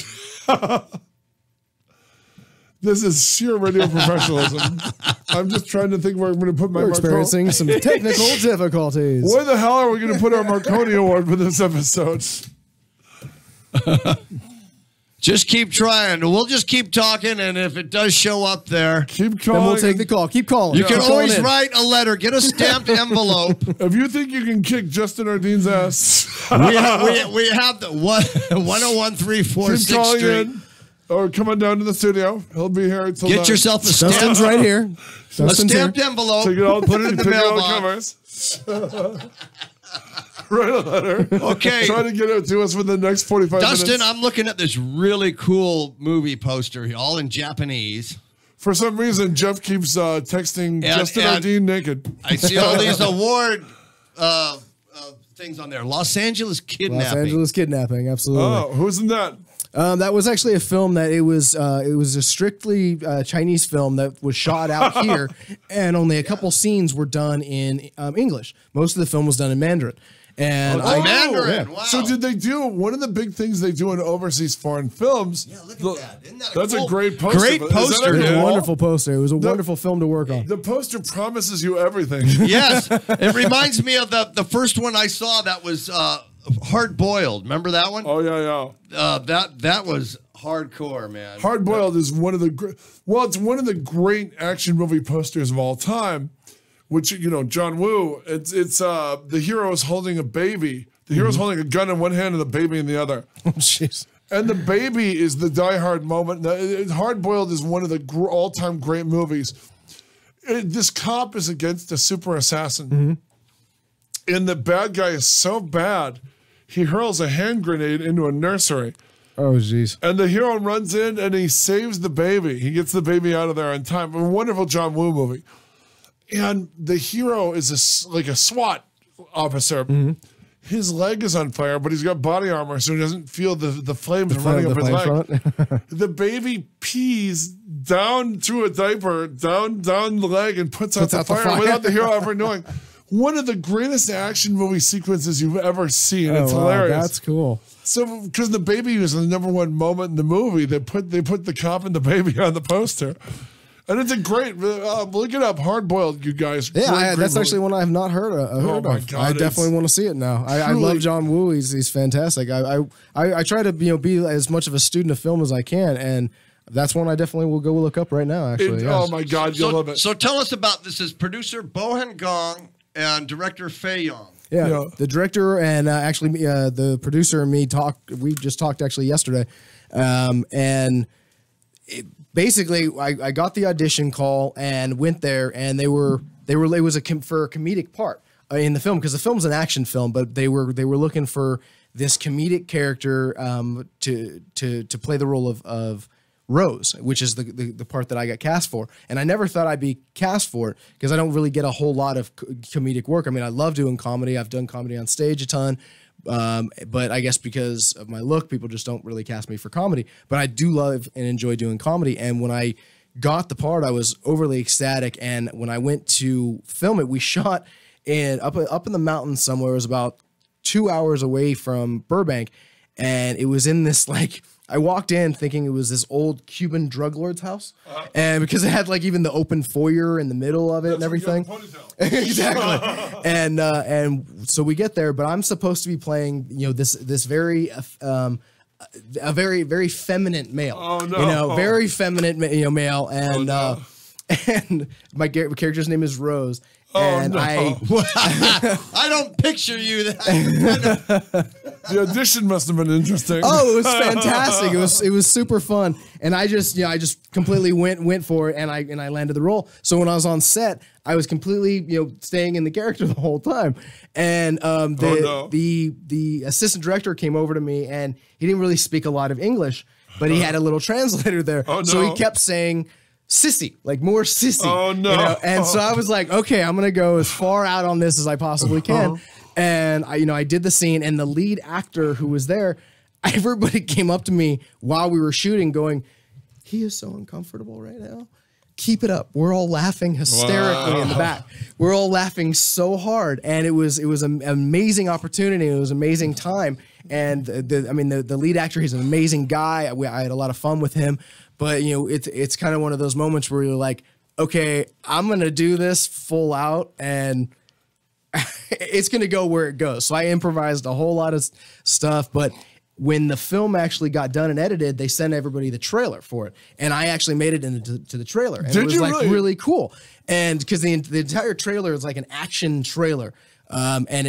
This is sheer radio professionalism. I'm just trying to think where I'm going to put my We're Marconi. experiencing some technical difficulties. Where the hell are we going to put our Marconi Award for this episode? Just keep trying. We'll just keep talking, and if it does show up there, Keep Then calling. we'll take the call. Keep calling. you can Keep calling always in. write a letter. Get a stamped envelope. If you think you can kick Justin Ardeen's ass, we have the 10134 keep 6th calling Street. in. Or come on down to the studio. He'll be here until Get 9. yourself a Dustin's stamped, right here. a Dustin's here. stamped envelope. Take it all, put it in the take all mailbox. covers. Write a letter. Okay. Try to get it to us within the next 45 Dustin, minutes. I'm looking at this really cool movie poster, all in Japanese. For some reason, Jeff keeps texting Justin and- Ardeen naked. I see all these award things on there. Los Angeles Los kidnapping. Angeles kidnapping. Absolutely. Oh, who's in that? That was actually a film that it was a strictly Chinese film that was shot out here, and only a couple scenes were done in English. Most of the film was done in Mandarin. And Mandarin. Wow. So did they do one of the big things they do in overseas foreign films? Yeah, look at that. Isn't that that's cool? a great poster. Great poster. It was a wonderful poster. It was a wonderful film to work on. The poster promises you everything. Yes, it reminds me of the first one I saw that was Hard Boiled. Remember that one? Oh yeah. That was hardcore, man. Hard Boiled is one of the it's one of the great action movie posters of all time. Which, you know, John Woo, it's the hero is holding a baby. The hero's holding a gun in one hand and the baby in the other. Oh, jeez. And the baby is the Die Hard moment. Hard Boiled is one of the all-time great movies. This cop is against a super assassin. And the bad guy is so bad, he hurls a hand grenade into a nursery. Oh, jeez. And the hero runs in and he saves the baby. He gets the baby out of there in time. A wonderful John Woo movie. And the hero is like a SWAT officer. His leg is on fire, but he's got body armor, so he doesn't feel the flames running up his leg. The baby pees down through a diaper, down the leg, and puts out the fire without the hero ever knowing. One of the greatest action movie sequences you've ever seen. It's hilarious. That's cool. So, because the baby was the #1 moment in the movie, they put the cop and the baby on the poster. And it's a great, look it up, Hard Boiled, you guys. Yeah, that's actually one I have not heard of. My God, I definitely want to see it now. I love John Woo. He's fantastic. I try to be as much of a student of film as I can, and that's one I definitely will go look up right now, actually. Oh, my God, you'll love it. So tell us about this. Is producer Bohan Gong and director Fei Yong. Yeah, the director and actually the producer and me we just talked actually yesterday. And basically, I got the audition call and went there, and it was for a comedic part in the film, because the film's an action film, but they were looking for this comedic character to play the role of Rose, which is the part that I got cast for. And I never thought I'd be cast for it because I don't really get a whole lot of comedic work. I mean, I love doing comedy. I've done comedy on stage a ton. But I guess because of my look, people just don't really cast me for comedy. But I do love and enjoy doing comedy. And when I got the part, I was overly ecstatic. And when I went to film it, we shot up in the mountains somewhere. It was about 2 hours away from Burbank. And it was in this, like, I walked in thinking it was this old Cuban drug lord's house. And because it had like even the open foyer in the middle of it and everything. Exactly. And so we get there, but I'm supposed to be playing, this very a very, very feminine male. Oh no. Very feminine male. And and my character's name is Rose. And I don't picture you. The audition must have been interesting. Oh, it was fantastic. It was super fun. And I just completely went for it, and I landed the role. So when I was on set, I was completely staying in the character the whole time. And the assistant director came over to me, and he didn't really speak a lot of English, but he had a little translator there. Oh, no. So he kept saying sissy, like more sissy. Oh no. And so I was like, okay, I'm gonna go as far out on this as I possibly can. And I did the scene, and the lead actor who was there, everybody came up to me while we were shooting going, he is so uncomfortable right now. Keep it up. We're all laughing hysterically in the back. We're all laughing so hard. And it was an amazing opportunity. It was an amazing time. And the lead actor, he's an amazing guy. I had a lot of fun with him. But it's kind of one of those moments where you're like, okay, I'm gonna do this full out, and it's gonna go where it goes. So I improvised a whole lot of stuff, but when the film actually got done and edited, they sent everybody the trailer for it, and I actually made it into the trailer, and it was like really cool. And because the entire trailer is like an action trailer. And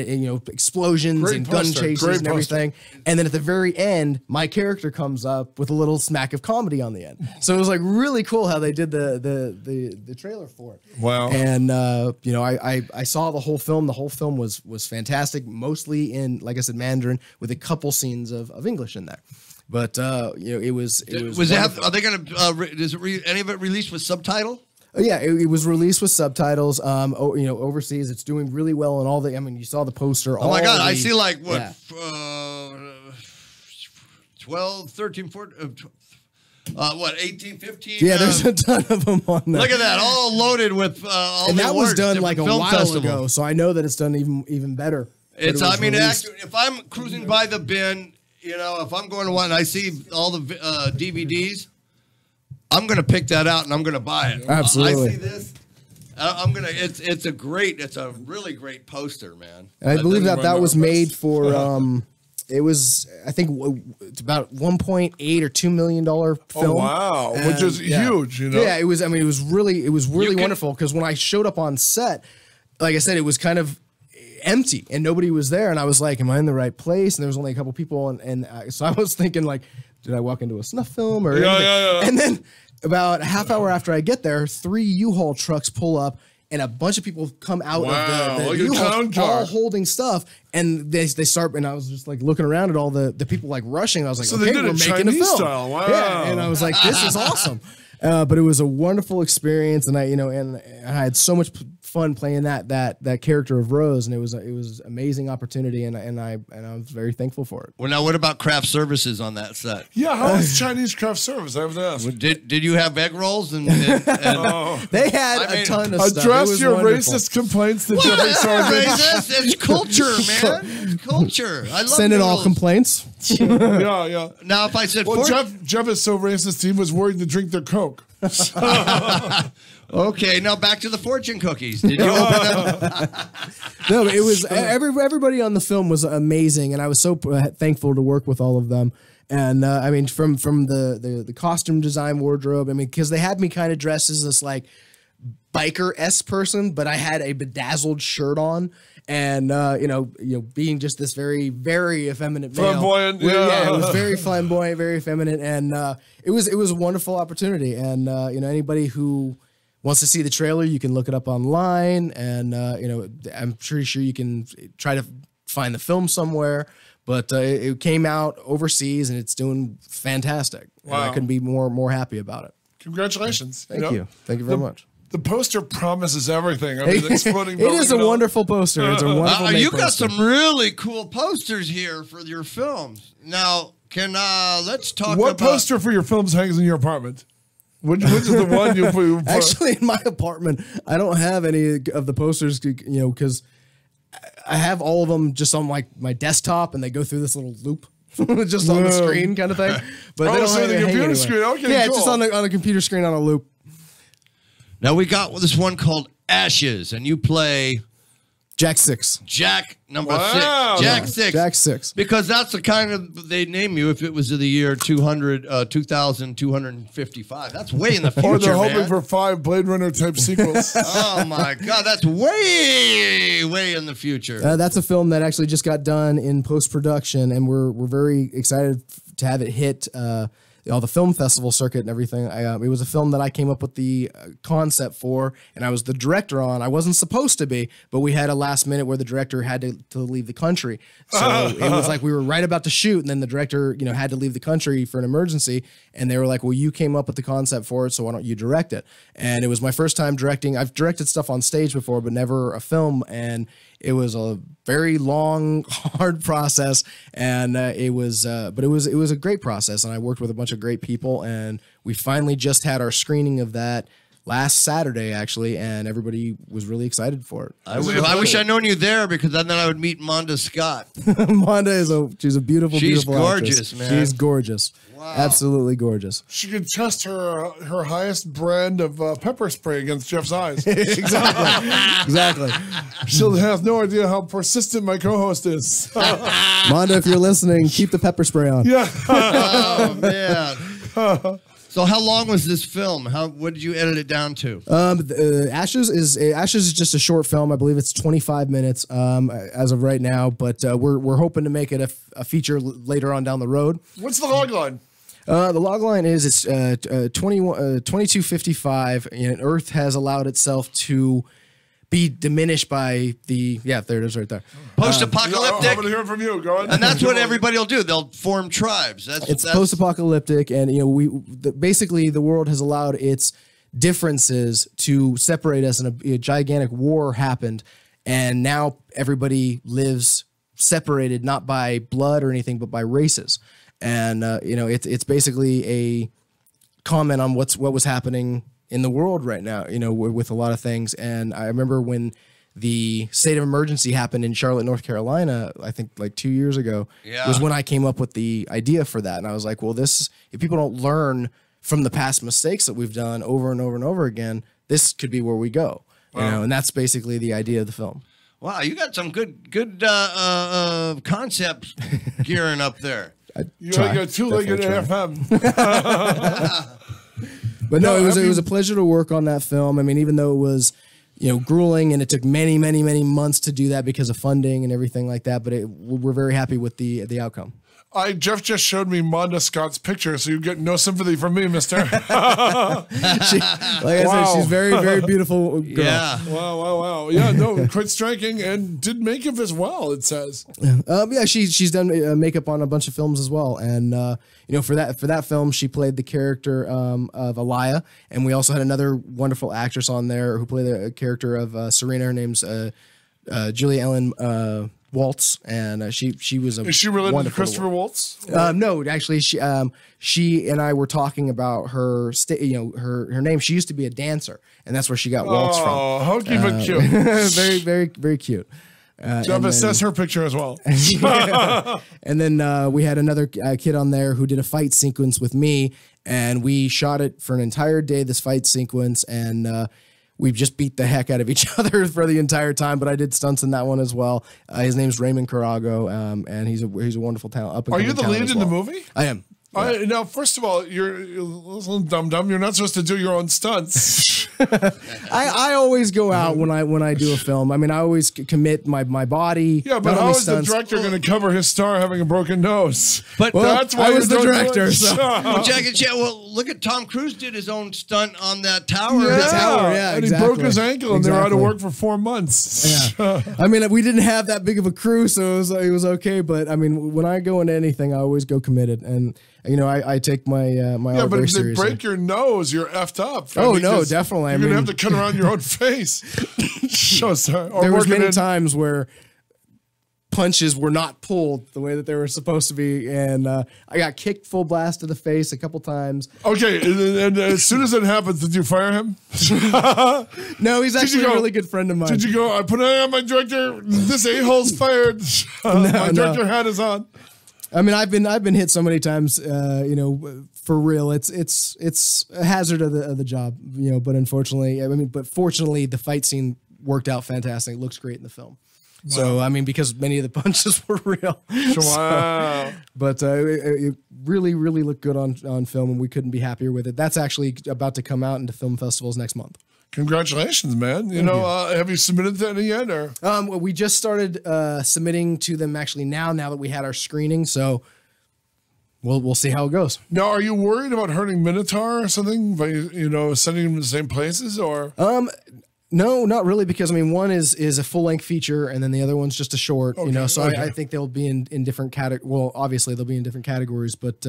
explosions and gun chases and everything. And then at the very end, my character comes up with a little smack of comedy on the end. So it was like really cool how they did the trailer for it. Wow. And I saw the whole film. The whole film was fantastic, mostly in, like I said, Mandarin, with a couple scenes of English in there. But it was. Are they going to? Is any of it released with subtitle? Yeah, it was released with subtitles. Overseas, it's doing really well, and all the. I mean, you saw the poster. Oh my God, I see like what 12, 13, 14, what, 18, 15? Yeah, there's a ton of them on there. Look at that, all loaded with all and the that awards, was done like a film while festival. ago, so I know that it's done even better. It's, I mean, actually, if I'm cruising by the bin, you know, if I'm going to one and I see all the DVDs, I'm going to pick that out and I'm going to buy it. Absolutely. I see this. I'm gonna. It's a really great poster, man. And I believe that was made for. It was, I think, it's about $1.8 or $2 million film. Oh wow, and, which is huge, you know. Yeah, it was. I mean, it was really wonderful because when I showed up on set, like I said, it was kind of empty and nobody was there, and I was like, "Am I in the right place?" And there was only a couple people, and so I was thinking, like, did I walk into a snuff film or anything? Yeah. And then about a half hour after I get there, 3 U-Haul trucks pull up. And a bunch of people come out of the U-Haul all holding stuff, and they start. And I was just like looking around at all the people like rushing. I was like, so okay, they did we're making a film. Style. Wow. Yeah, and I was like, this is awesome. But it was a wonderful experience, and I had so much fun playing that character of Rose, and it was amazing opportunity, and I was very thankful for it. Well, now what about craft services on that set? Yeah, how was Chinese craft service? I have to ask. Well, did you have egg rolls and They had a ton of stuff. Address your racist complaints to Jeffrey Sargent. Racist? It's culture, man. It's culture. I love Send in all complaints. Yeah. Now, if I said, Jeff is so racist, he was worried to drink their Coke. Okay, now back to the fortune cookies. Did you open them? No, it was everybody on the film was amazing, and I was so thankful to work with all of them. And I mean, from the costume design, wardrobe. I mean, because they had me kind of dressed as this like biker-esque person, but I had a bedazzled shirt on, and you know, being just this very, very effeminate male. Flamboyant, yeah, it was very flamboyant, very feminine, and it was a wonderful opportunity. And you know, anybody who wants to see the trailer, you can look it up online, and you know, I'm pretty sure you can try to find the film somewhere. But it came out overseas, and it's doing fantastic. Wow. And I couldn't be more happy about it. Congratulations! Thank you very much. The poster promises everything. I mean, exploding. It is a wonderful poster. It's a wonderful. You got poster. some really cool posters here for your films. Now, let's talk what about poster for your films hangs in your apartment? Which is the one you put? Actually, in my apartment, I don't have any of the posters, you know, because I have all of them just on my desktop, and they go through this little loop, just on the screen kind of thing. But they don't so have the it computer anywhere. screen. Okay, yeah, cool. it's just on a computer screen on a loop. Now we got this one called Ashes, and you play Jack 6. Jack number Wow. 6. Jack 6. Jack 6. Because that's the kind of they'd name you if it was of the year 2255. That's way in the future, Or they're hoping man. for 5 Blade Runner type sequels. Oh my God, that's way in the future. That's a film that actually just got done in post-production, and we're very excited to have it hit all the film festival circuit and everything. It was a film that I came up with the concept for, and I was the director on. I wasn't supposed to be, but we had a last minute where the director had to leave the country. So it was like we were right about to shoot, and then the director, you know, had to leave the country for an emergency, and they were like, well, you came up with the concept for it, so why don't you direct it? And it was my first time directing. I've directed stuff on stage before, but never a film, and it was a very long, hard process, and but it was a great process, and I worked with a bunch of great people, and we finally just had our screening of that last Saturday, actually, and everybody was really excited for it. I wish I'd known you there, because then I would meet Monda Scott. Monda she's a beautiful, beautiful gorgeous, actress. man. She's gorgeous. Wow. Absolutely gorgeous. She could test her highest brand of pepper spray against Jeff's eyes. Exactly. She'll have no idea how persistent my co-host is. Monda, if you're listening, keep the pepper spray on. Yeah. Oh man. So how long was this film? What did you edit it down to? Ashes is just a short film. I believe it's 25 minutes as of right now, but we're hoping to make it a feature later on down the road. What's the log line? The log line is it's 2255, and Earth has allowed itself to be diminished by there it is right there. Post-apocalyptic. I'm going to hear it from you. Go on. And that's what everybody will do. They'll form tribes. It's post-apocalyptic, and you know basically the world has allowed its differences to separate us, and a gigantic war happened, and now everybody lives separated not by blood or anything, but by races. and it's basically a comment on what was happening in the world right now, with a lot of things. And I remember when the state of emergency happened in Charlotte, North Carolina, I think like 2 years ago, was when I came up with the idea for that. And I was like, well, if people don't learn from the past mistakes that we've done over and over and over again, this could be where we go. Wow. And that's basically the idea of the film. Wow, you got some good concepts gearing up there. You got two-legged FM. But no, it was a pleasure to work on that film. I mean, even though it was, grueling, and it took many, many, many months to do that because of funding and everything like that. But we're very happy with the outcome. Jeff just showed me Monda Scott's picture, so you get no sympathy from me, mister. Like I said, she's very, very beautiful girl. Yeah. Wow. Yeah, no, quite striking, and did makeup as well, it says. Yeah, she's done makeup on a bunch of films as well. And, for that film, she played the character of Alaya. And we also had another wonderful actress on there who played the character of Serena. Her name's Julia Ellen Waltz, and she was a. Is she related to Christopher Waltz? No, actually, she and I were talking about her her name. She used to be a dancer, and that's where she got Waltz from. Oh, hokey but cute. Very, very, very cute. Jeff assess her picture as well. And then we had another kid on there who did a fight sequence with me, and we shot it for an entire day. This fight sequence, and we just beat the heck out of each other for the entire time, but I did stunts in that one as well. His name's Raymond Carago, and he's a wonderful talent. Are you the lead in the movie? I am. Yeah. Now, first of all, you're a little dumb. You're not supposed to do your own stunts. I always go out when I do a film. I mean, I always commit my body. Yeah, but how is the director going to cover his star having a broken nose? But that's why I was the director. So. Well, look at Tom Cruise did his own stunt on that tower. Yeah, and he broke his ankle, and they were out of work for 4 months. Yeah, I mean, we didn't have that big of a crew, so it was okay. But I mean, when I go into anything, I always go committed, and I take my yeah, but if they break your nose, you're effed up. Oh no, definitely. You're gonna have to cut around your own face. There was many times where punches were not pulled the way that they were supposed to be, and I got kicked full blast to the face a couple times. Okay, and as soon as it happens, did you fire him? No, he's actually a really good friend of mine. Did you go, I put it on my director, this a-hole's fired. My director hat is on. I mean, I've been hit so many times, for real. It's a hazard of the job, but fortunately, the fight scene worked out fantastic. It looks great in the film. Wow. So, I mean, because many of the punches were real. Wow. But it really, really looked good on film, and we couldn't be happier with it. That's actually about to come out into film festivals next month. Congratulations, man. Have you submitted to any yet? Or? We just started submitting to them actually now that we had our screening. So we'll see how it goes. Now, are you worried about hurting Minotaur or something by, sending them to the same places or? No, not really, because I mean, one is a full-length feature, and then the other one's just a short. Okay, so I think they'll be in different categories. Well, obviously they'll be in different categories, but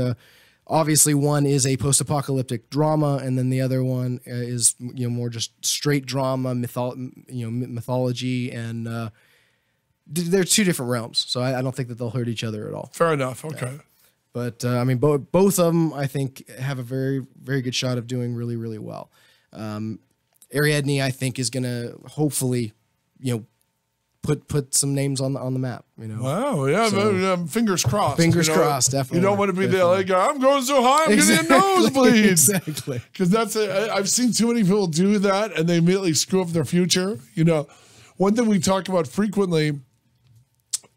obviously one is a post-apocalyptic drama, and then the other one is more just straight drama, mythology, and they're two different realms. So I don't think that they'll hurt each other at all. Fair enough. Okay. But I mean, both of them I think have a very, very good shot of doing really, really well. Ariadne, I think, is going to hopefully, put some names on the map. Wow, yeah, so, fingers crossed. Fingers crossed, definitely. You don't want to be the LA guy. I'm going so high, I'm getting a nosebleed. Exactly. Because I've seen too many people do that, and they immediately screw up their future. One thing we talk about frequently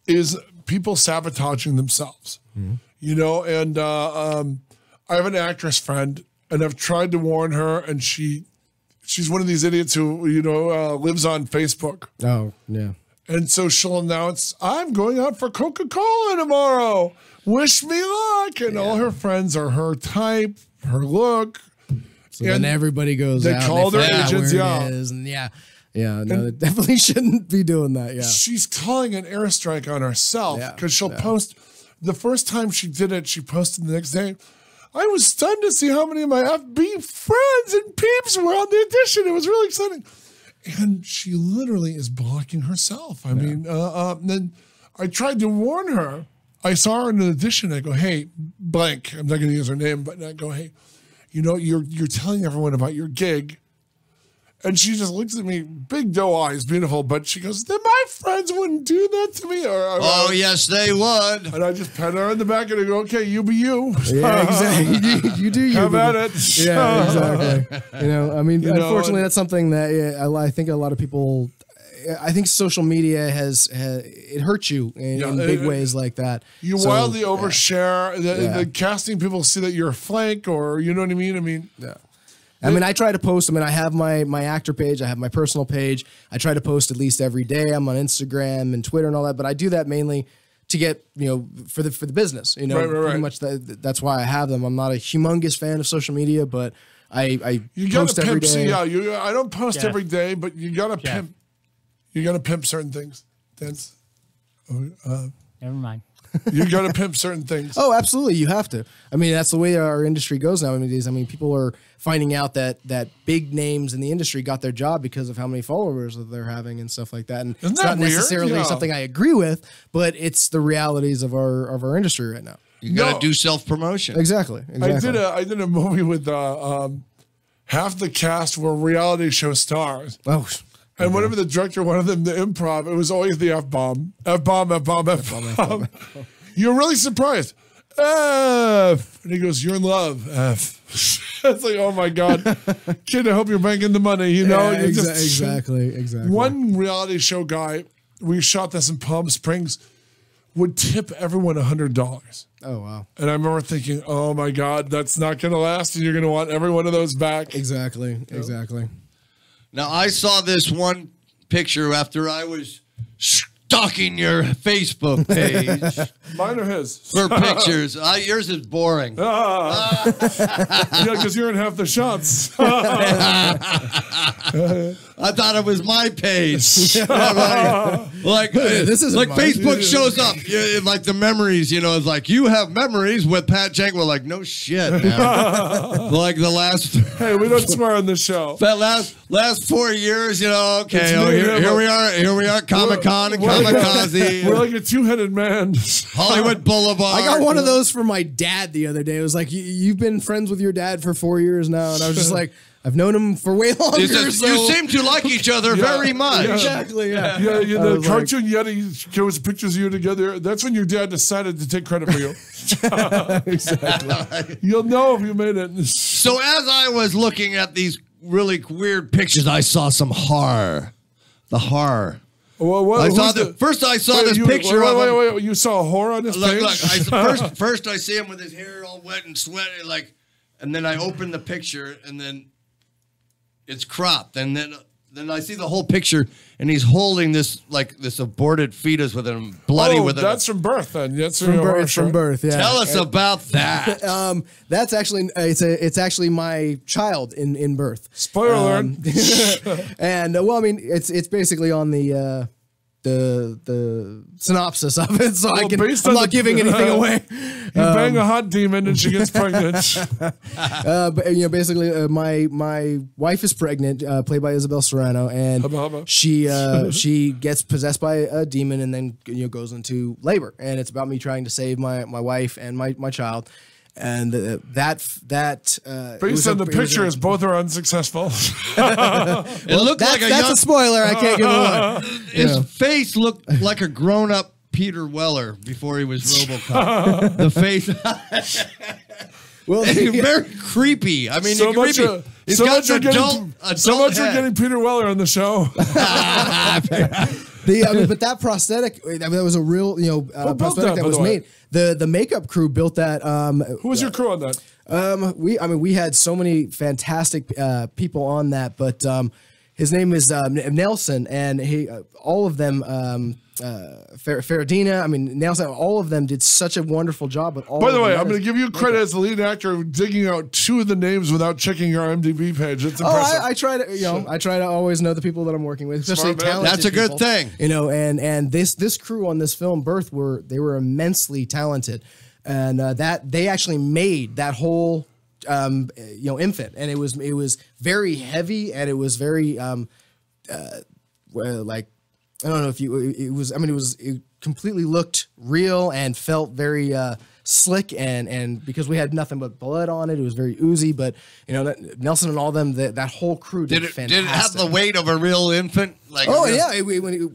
is people sabotaging themselves. Mm-hmm. And I have an actress friend, and I've tried to warn her, and she's one of these idiots who, lives on Facebook. Oh, yeah. And so she'll announce, I'm going out for Coca-Cola tomorrow. Wish me luck. And all her friends are her type, her look. So then everybody goes out. They call their agents, they definitely shouldn't be doing that, yeah. She's calling an airstrike on herself because she'll post. The first time she did it, she posted the next day, I was stunned to see how many of my FB friends and peeps were on the audition. It was really exciting. And she literally is blocking herself. I mean, then I tried to warn her. I saw her in an audition. I go, hey, blank. I'm not going to use her name, but I go, hey, you know, you're telling everyone about your gig. And she just looks at me, big doe eyes, beautiful. But she goes, then my friends wouldn't do that to me. Oh, yes, they would. And I just pat her on the back and I go, okay, you be you. Yeah, exactly. You do you. Have at it. Yeah, exactly. You know, I mean, unfortunately, that's something that I think a lot of people. I think social media has it hurts you in big ways like that. You wildly overshare. The casting people see that you're a flank, or you know what I mean. I mean, I try to post. I mean, I have my actor page. I have my personal page. I try to post at least every day. I'm on Instagram and Twitter and all that. But I do that mainly to get, you know, for the business. You know, pretty much that's why I have them. I'm not a humongous fan of social media, but I you post gotta every pimp. day. I don't post every day, but you gotta pimp. You gotta pimp certain things. That's Never mind. you gotta pimp certain things. Oh, absolutely. You have to. I mean, that's the way our industry goes nowadays. I mean, people are finding out that big names in the industry got their job because of how many followers that they're having and stuff like that. And Isn't it's that not weird? necessarily something I agree with, but it's the realities of our industry right now. You got to do self-promotion. Exactly. I did a movie with half the cast were reality show stars. Oh. And whenever the director wanted them to improv, it was always the F-bomb. F-bomb, F-bomb, F-bomb. You're really surprised. F. And he goes, you're in love. F. It's like, oh my God. Kid, I hope you're banking the money, you know? Yeah, exactly. One reality show guy, we shot this in Palm Springs, would tip everyone $100. Oh, wow. And I remember thinking, oh my God, that's not going to last, and you're going to want every one of those back. Exactly. Now, I saw this one picture after I was stalking your Facebook page. Mine or his? For pictures. Yours is boring. Yeah, because you're in half the shots. I thought it was my page. This is like Facebook shows up. Like the memories, you know, it's like you have memories with Pat Jenk. We're like, no shit, man. Like the last. Hey, we don't swear on the show. That last 4 years, you know. Okay, here we are, Comic Con and Kamikaze. We're like a two-headed man. Hollywood Boulevard. I got one of those for my dad the other day. It was like, you've been friends with your dad for 4 years now, and I was just like, I've known him for way longer. You seem to like each other very much. Yeah. Exactly, yeah. The cartoon Yeti shows pictures of you together. That's when your dad decided to take credit for you. Exactly. You'll know if you made it. So as I was looking at these really weird pictures, I saw some horror. The horror. Well, first I saw this picture. Wait. You saw a whore on this page? Look, first I see him with his hair all wet and sweaty, and then I open the picture, and then it's cropped, and then I see the whole picture, and he's holding this aborted fetus with him bloody with it. That's from birth, then. That's from birth. Yeah. Tell us about that. That's actually it's actually my child in birth. Spoiler alert. And well, I mean, it's basically on the synopsis of it, so I'm not giving anything away. You bang a hot demon and she gets pregnant. But basically, my wife is pregnant, played by Isabel Serrano, and she gets possessed by a demon and then goes into labor, and it's about me trying to save my wife and my child. And based on the pictures, both are unsuccessful. It looked like that's a spoiler. I can't give away. His face looked like a grown-up Peter Weller before he was RoboCop. The face. Well, very creepy. I mean, creepy. He's got an adult you're getting Peter Weller on the show. But that prosthetic, that was a real, prosthetic that was made. The makeup crew built that. Who was your crew on that? We had so many fantastic people on that, but his name is Nelson, and all of them, Ferradina, Nelson, all of them did such a wonderful job with all. By the way, I'm going to give you credit as the lead actor digging out two of the names without checking your IMDb page. It's impressive. I try to, I try to always know the people that I'm working with, especially talented. That's a good thing, And this crew on this film, Birth, were immensely talented, and that they actually made that whole infant, and it was very heavy, and it was very I don't know if you, it was, I mean, it completely looked real and felt very slick, and because we had nothing but blood on it, it was very oozy. But you know, Nelson and all them, that whole crew did fantastic. Did it have the weight of a real infant? Like, oh yeah,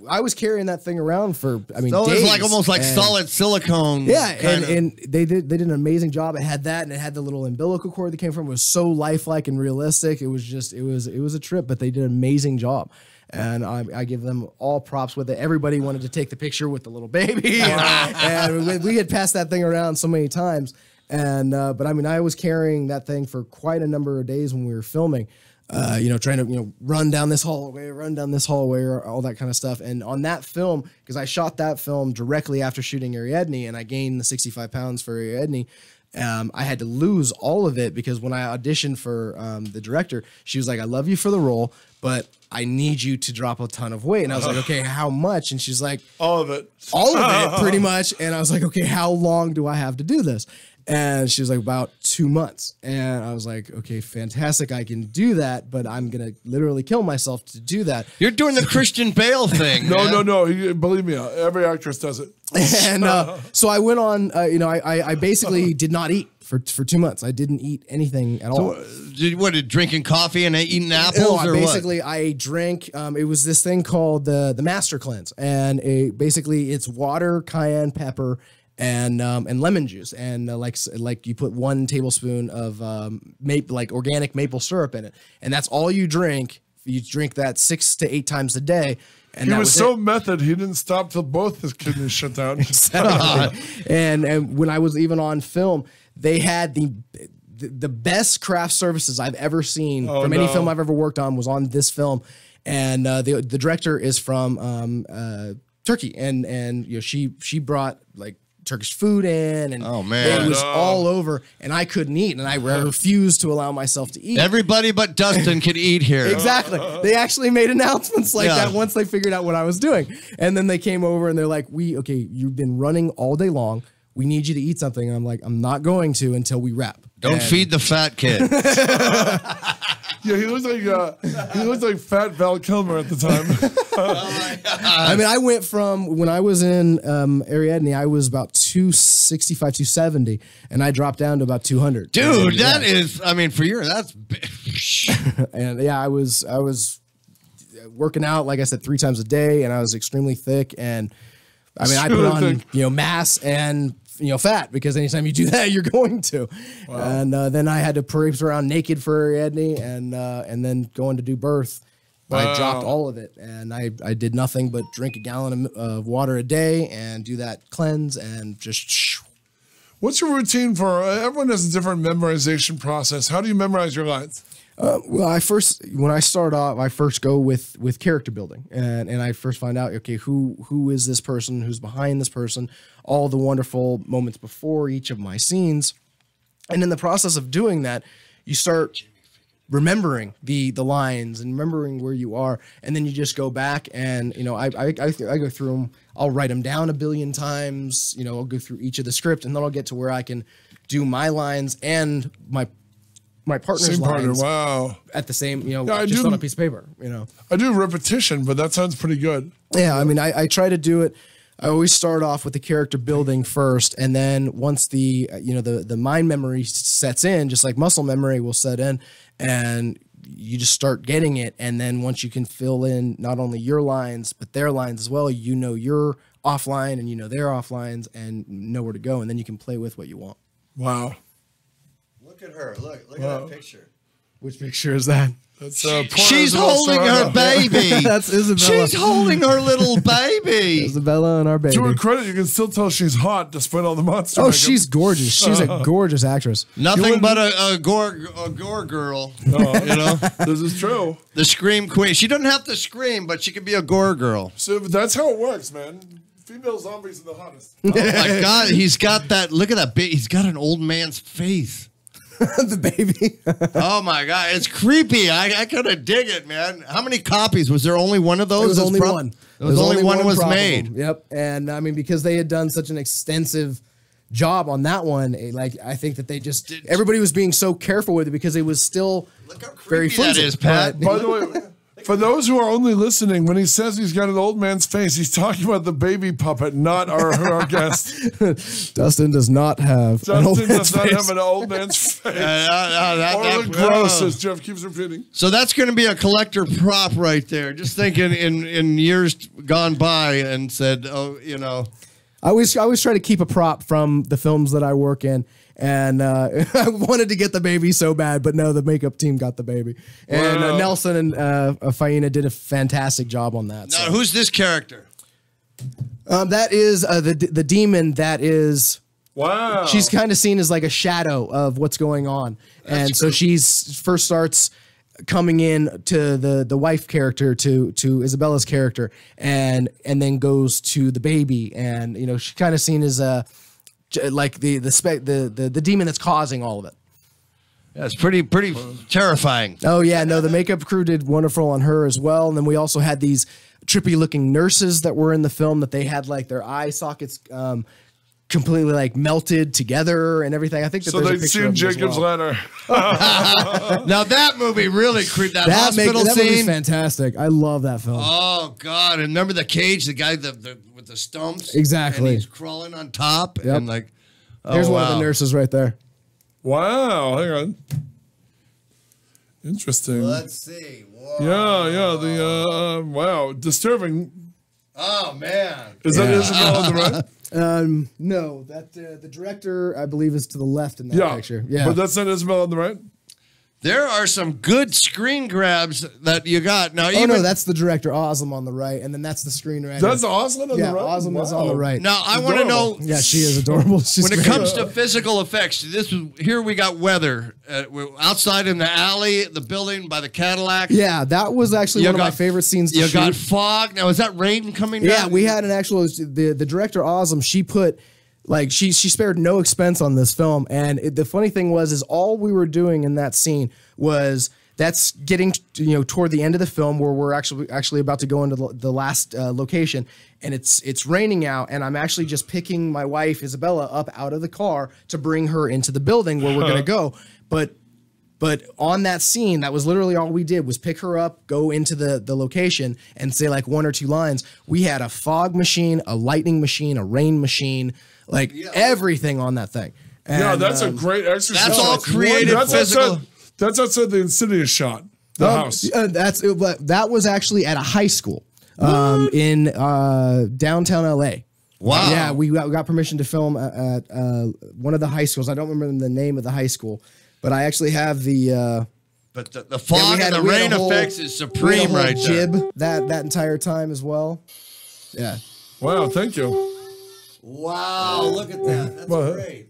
I was carrying that thing around for, I mean, so days, it was like almost like solid silicone. Yeah, and they did an amazing job. It had that, and it had the little umbilical cord that came from. It was so lifelike and realistic. It was just, it was a trip. But they did an amazing job. And I give them all props with it. Everybody wanted to take the picture with the little baby. And we had passed that thing around so many times. And but I mean, I was carrying that thing for quite a number of days when we were filming. You know, trying to, you know, run down this hallway, or all that kind of stuff. And on that film, because I shot that film directly after shooting Ariadne, and I gained the 65 pounds for Ariadne. I had to lose all of it because when I auditioned for the director, she was like, I love you for the role, but I need you to drop a ton of weight. And I was like, okay, how much? And she's like, all of it. All of it, pretty much. And I was like, okay, how long do I have to do this? And she was like, about 2 months. And I was like, okay, fantastic. I can do that, but I'm going to literally kill myself to do that. You're doing the Christian Bale thing. No. Believe me, every actress does it. And so I went on, you know, I basically did not eat for 2 months. I didn't eat anything at all. Did drinking coffee and eating apples? No, or basically what? I drank, it was this thing called the Master Cleanse. And basically it's water, cayenne pepper, and lemon juice, and like you put 1 tablespoon of like organic maple syrup in it, and that's all you drink. You drink that 6 to 8 times a day. And he was so method, he didn't stop till both his kidneys shut down. Exactly. and when I was even on film, they had the best craft services I've ever seen from any film I've ever worked on was on this film, and the director is from Turkey, and you know she brought like Turkish food in, and oh man, it was all over, and I couldn't eat, and I refused to allow myself to eat. Everybody but Dustin could eat here. Exactly. They actually made announcements like that once they figured out what I was doing, and then they came over and they're like, okay, you've been running all day long. We need you to eat something. And I'm like, I'm not going to until we wrap. Don't feed the fat kid. Yeah, he looks like Fat Val Kilmer at the time. Oh my God. I mean, I went from when I was in Ariadne, I was about 265, 270, and I dropped down to about 200. Dude, that is, I mean, for your, that's big. And yeah, I was working out, like I said, 3 times a day, and I was extremely thick. And I mean, I put on, you know, mass and, you know, fat, because anytime you do that, you're going to. Wow. And then I had to parade around naked for Ariadne, and then going to do birth. Wow. I dropped all of it, and I did nothing but drink a gallon of water a day and do that cleanse and just. What's your routine for? Everyone has a different memorization process. How do you memorize your lines? Well, when I start off, I first go with character building, and I first find out, okay, who is this person, who's behind this person, all the wonderful moments before each of my scenes, and in the process of doing that, you start remembering the lines and remembering where you are, and then you just go back and, you know, I go through them. I'll write them down 1 billion times. You know, I'll go through each of the script, and then I'll get to where I can do my lines and my partner's lines at the same, you know, just on a piece of paper, you know. I do repetition, but that sounds pretty good. Yeah, I mean, I try to do it. I always start off with the character building first, and then once the, you know, the mind memory sets in, just like muscle memory will set in, and you just start getting it. And then once you can fill in not only your lines, but their lines as well, you know your offline and you know their offlines and know where to go, and then you can play with what you want. Wow. Look at her. Look at that picture. Which picture is that? That's, she's holding her baby. That's Isabella. She's holding her little baby. Isabella and our baby. To her credit, you can still tell she's hot despite all the monster. Oh, she's gorgeous. She's a gorgeous actress. Nothing but a gore girl. You know, this is true. The scream queen. She doesn't have to scream, but she can be a gore girl. So that's how it works, man. Female zombies are the hottest. Oh my God, he's got that. Look at that baby. He's got an old man's face. The baby. Oh my God, it's creepy. I couldn't dig it, man. How many copies? Was there only one of those? There was only one. There was only one was made. Yep. And I mean, because they had done such an extensive job on that one, like I think that they just everybody was being so careful with it because it was still look how creepy very flimsy. That is, Pat. By the way, For those who are only listening, when he says he's got an old man's face, he's talking about the baby puppet, not our guest. Dustin does not have Dustin does not have an old man's face. Or look gross, as Jeff keeps repeating. So that's going to be a collector prop right there. Just thinking in years gone by and said, oh, you know. I always try to keep a prop from the films that I work in. And I wanted to get the baby so bad, but no, the makeup team got the baby. And Nelson and Faina did a fantastic job on that. Now, who's this character? That is the demon that is... Wow. She's kind of seen as like a shadow of what's going on. And so she's first starts coming in to the wife character, to Isabella's character, and then goes to the baby. And, you know, she's kind of seen as a... like the demon that's causing all of it. Yeah, it's pretty terrifying. Oh yeah, no, the makeup crew did wonderful on her as well. And then we also had these trippy looking nurses that were in the film that they had like their eye sockets completely like melted together and everything. I think that so there's a they'd picture seen of Jacob's Ladder. Now that movie really creeped. That hospital that movie's scene, fantastic. I love that film. Oh God! And remember the cage, the guy with the stumps, Exactly. And he's crawling on top, and like, Here's one of the nurses right there. Wow, hang on. Interesting. Let's see. Whoa. Yeah, the wow, disturbing. Oh man, is that Isabel on the right? No, that the director I believe is to the left in that picture. Yeah, but that's not Isabel on the right. There are some good screen grabs that you got. Now, no, that's the director Oslam on the right, and then that's the screenwriter. That's Oslam on the right? Yeah, Oslam is on the right. Now, I want to know... Yeah, she is adorable. When it comes to physical effects, here we got weather. We're outside in the alley, the building by the Cadillac. Yeah, that was actually one of my favorite scenes to shoot. You got fog. Now, is that rain coming down? Yeah, we had an actual... The director, Oslam, she put... Like she spared no expense on this film, and the funny thing is all we were doing in that scene was that's getting toward the end of the film where we're actually about to go into the last location, and it's raining out, and I'm actually just picking my wife Isabella up out of the car to bring her into the building where we're gonna go, but on that scene, that was literally all we did was pick her up, go into the location, and say like one or two lines. We had a fog machine, a lightning machine, a rain machine. Like everything on that thing. And, yeah, that's a great exercise. That's all creative physical. That's outside the Insidious shot. The house. That was actually at a high school in downtown LA. Wow. Yeah, we got permission to film at one of the high schools. I don't remember the name of the high school, but I actually have the. But the fog and the rain effects is supreme right there. Jib that entire time as well. Yeah. Wow, thank you. Wow, look at that. That's great.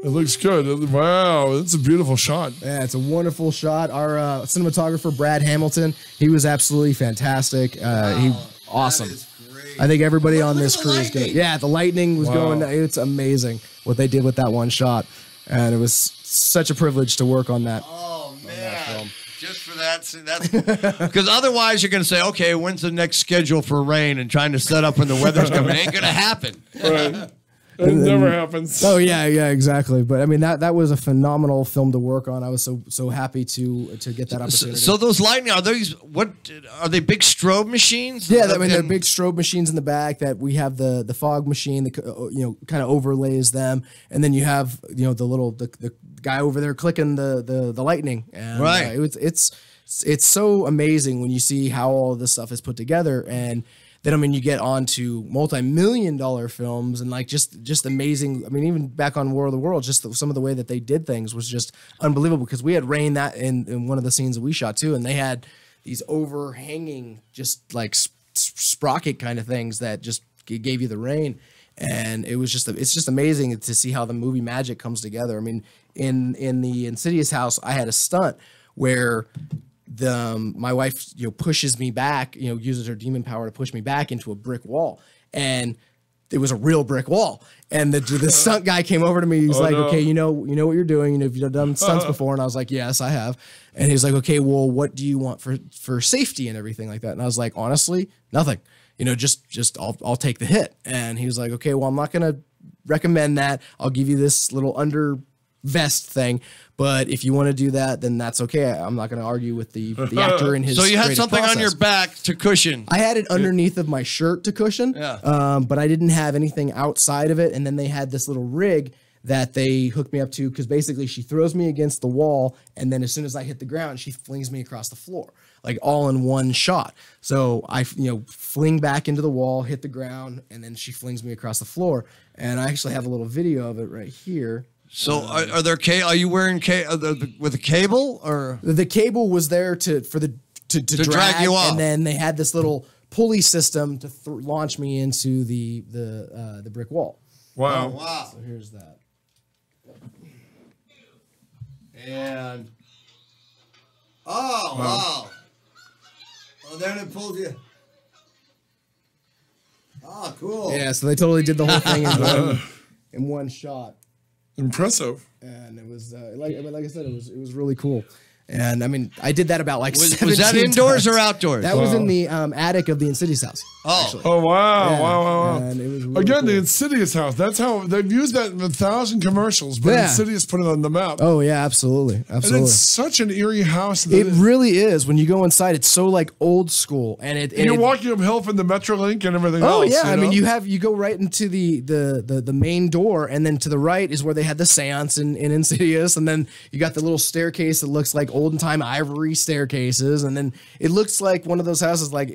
It looks good. Wow, it's a beautiful shot. Yeah, it's a wonderful shot. Our cinematographer, Brad Hamilton, he was absolutely fantastic. Awesome. I think everybody on this crew is good. Yeah, the lightning was going. It's amazing what they did with that one shot. And it was such a privilege to work on that. Oh, man. Just for that, because otherwise you're going to say, okay, when's the next schedule for rain, and trying to set up when the weather's coming. It ain't going to happen. Right. It never happens. Oh yeah, exactly. But I mean that was a phenomenal film to work on. I was so happy to get that opportunity. So those lightning, are they big strobe machines? Yeah, I mean they're big strobe machines in the back that we have the fog machine that kind of overlays them, and then you have the guy over there clicking the lightning. And, right. It's so amazing when you see how all of this stuff is put together. And then, I mean, you get on to multi-million-dollar films and like just amazing. I mean, even back on War of the Worlds, just some of the way that they did things was just unbelievable, because we had rain that in one of the scenes that we shot too, and they had these overhanging just like sprocket kind of things that just gave you the rain. And it was it's just amazing to see how the movie magic comes together. I mean, in the Insidious house, I had a stunt where my wife pushes me back, uses her demon power to push me back into a brick wall, and it was a real brick wall. And the stunt guy came over to me. He's like, okay, you know what you're doing. If you've done stunts before, and I was like, yes, I have. And he was like, okay, well, what do you want for safety and everything like that? And I was like, honestly, nothing. Just I'll take the hit. And he was like, okay, well, I'm not gonna recommend that. I'll give you this little under vest thing. But if you want to do that, then that's okay. I'm not going to argue with the actor in his. So you had something process. on your back to cushion. I had it underneath of my shirt to cushion, but I didn't have anything outside of it. And then they had this little rig that they hooked me up to, because basically she throws me against the wall, and then as soon as I hit the ground, she flings me across the floor, like all in one shot. So I, fling back into the wall, hit the ground, and then she flings me across the floor. And I actually have a little video of it right here. So are there are you wearing with a cable, or the cable was there to drag you off, and then they had this little pulley system to launch me into the brick wall. Wow! Wow! So here's that. And wow! Oh, then it pulled you. Oh, cool. Yeah, so they totally did the whole thing in one shot. Impressive. And it was like I said, it was really cool. And I mean, I did that about like was that indoors or outdoors? That was in the attic of the Insidious house. Oh wow! Yeah. Wow! And it was really Again, cool. the Insidious house. That's how they've used that in 1,000 commercials. But Insidious put it on the map. Oh yeah, absolutely. And it's such an eerie house. It really is. When you go inside, it's so like old school, and you're walking uphill from the Metrolink and everything else. Oh yeah, I mean you go right into the main door, and then to the right is where they had the seance in Insidious, and then you got the little staircase that looks like olden time ivory staircases, and then it looks like one of those houses like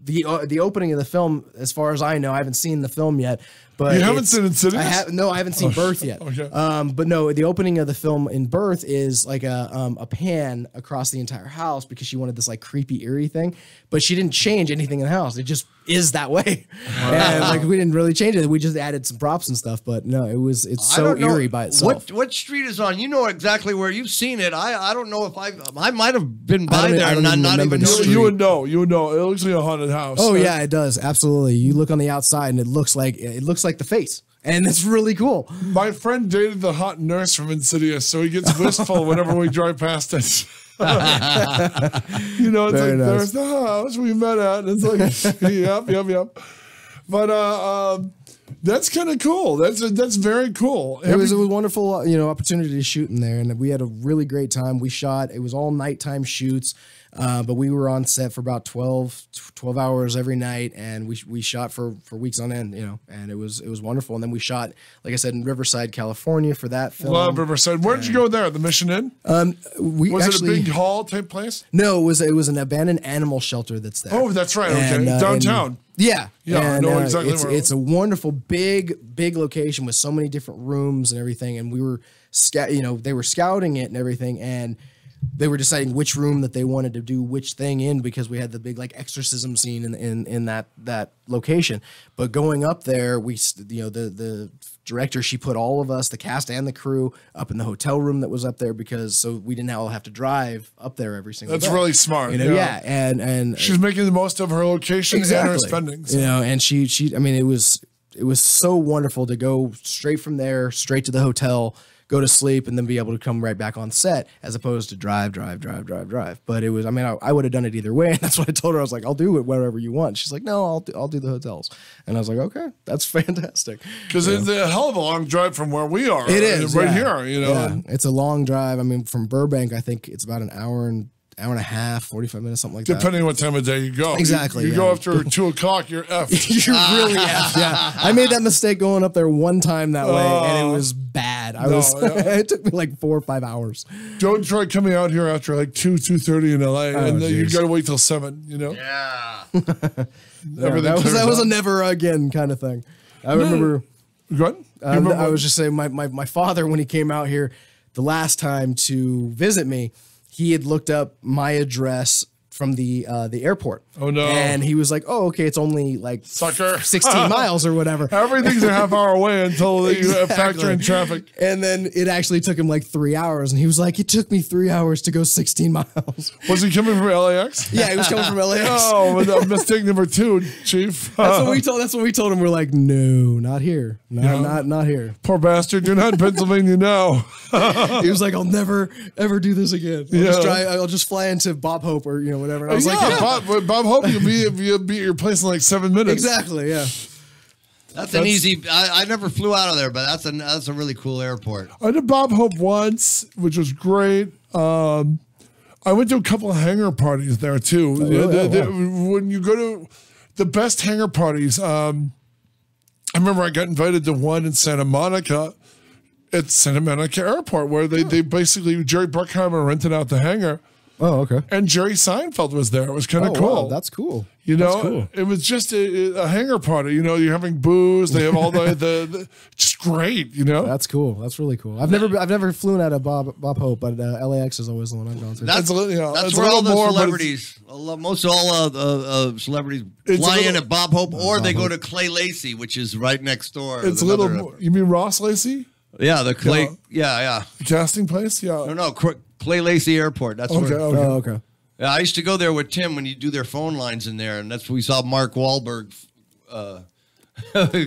the opening of the film. As far as I know, I haven't seen the film yet. But you haven't seen Insidious? No, I haven't seen Birth yet. Okay. But no, the opening of the film in Birth is like a pan across the entire house, because she wanted this like creepy, eerie thing. But she didn't change anything in the house. It just is that way. And like we didn't really change it. We just added some props and stuff. But no, it's so eerie by itself. What street is on? You know exactly where you've seen it. I don't know if I might have been by there and not even know. You would know. You would know. It looks like a haunted house. Oh yeah, it does. Absolutely. You look on the outside and it looks like the face. And it's really cool. My friend dated the hot nurse from Insidious, so he gets wistful whenever we drive past it. It's Very like, nice. there's the house we met at. And it's like, yep. But that's kind of cool. That's very cool. It was a wonderful, opportunity to shoot in there, and we had a really great time. We shot. It was all nighttime shoots, but we were on set for about 12 hours every night, and we shot for weeks on end, and it was wonderful. And then we shot, like I said, in Riverside, California for that film. Love Riverside. Where did you go there? The Mission Inn? Was it a big hall type place? No, it was an abandoned animal shelter that's there. Oh, that's right. Okay, downtown. Yeah, I know exactly where. It's a wonderful, big location with so many different rooms and everything. And we were, they were scouting it and everything, and they were deciding which room that they wanted to do which thing in, because we had the big like exorcism scene in that location. But going up there, the director, she put all of us, the cast and the crew, up in the hotel room that was up there, so we didn't all have to drive up there every single day. That's really smart. Yeah, and she's making the most of her location and her spending. So. And she I mean, it was so wonderful to go straight from there straight to the hotel, go to sleep, and then be able to come right back on set, as opposed to drive. But it was, I mean, I would have done it either way. And that's what I told her. I was like, I'll do it wherever you want. She's like, no, I'll do the hotels. And I was like, okay, that's fantastic. Because it's a hell of a long drive from where we are. It is. Right here, Yeah. It's a long drive. I mean, from Burbank, I think it's about an hour and a half, 45 minutes, something like that. Depending on what time of day you go. Exactly. You go after 2 o'clock, you're effed. You're really effed, yeah. I made that mistake going up there one time that way, and it was bad. It took me like 4 or 5 hours. Don't try coming out here after like 2:30 in LA, and then you got to wait till 7, Yeah. That was a never again kind of thing. I remember. Go ahead. I was just saying, my father, when he came out here the last time to visit me, he had looked up my address from the airport. Oh no! And he was like, "Oh, okay, it's only like 16 miles or whatever." Everything's a half hour away until you factor in traffic. And then it actually took him like 3 hours, and he was like, "It took me 3 hours to go 16 miles." Was he coming from LAX? Yeah, he was coming from LAX. Oh, mistake number 2, Chief. That's what we told him. We're like, "No, not here. Not here." Poor bastard, you're not in Pennsylvania now. He was like, "I'll never ever do this again. I'll just fly into Bob Hope or whatever." And I was like, Bob Hope, you'll be at your place in like 7 minutes. Exactly, yeah. That's an easy. I never flew out of there, but that's a really cool airport. I did Bob Hope once, which was great. I went to a couple of hangar parties there too. When you go to the best hangar parties, I remember I got invited to one in Santa Monica. At Santa Monica Airport, where they basically, Jerry Bruckheimer rented out the hangar. Oh, okay. And Jerry Seinfeld was there. It was kind of cool. Wow, that's cool. You know, it was just a hangar party. You know, you're having booze. They have all the just great. You know, that's cool. That's really cool. I've never flown out of Bob Hope, but LAX is always the one I've gone to. That's where all the celebrities, most all celebrities fly in at Bob Hope, or they go to Clay Lacy, which is right next door. It's a little more. You mean Ross Lacy? Yeah, the Clay. Yeah. The casting place. Yeah. No, Clay Lacy Airport. That's okay. Where, okay. Yeah, I used to go there with Tim when you do their phone lines in there, and that's where we saw Mark Wahlberg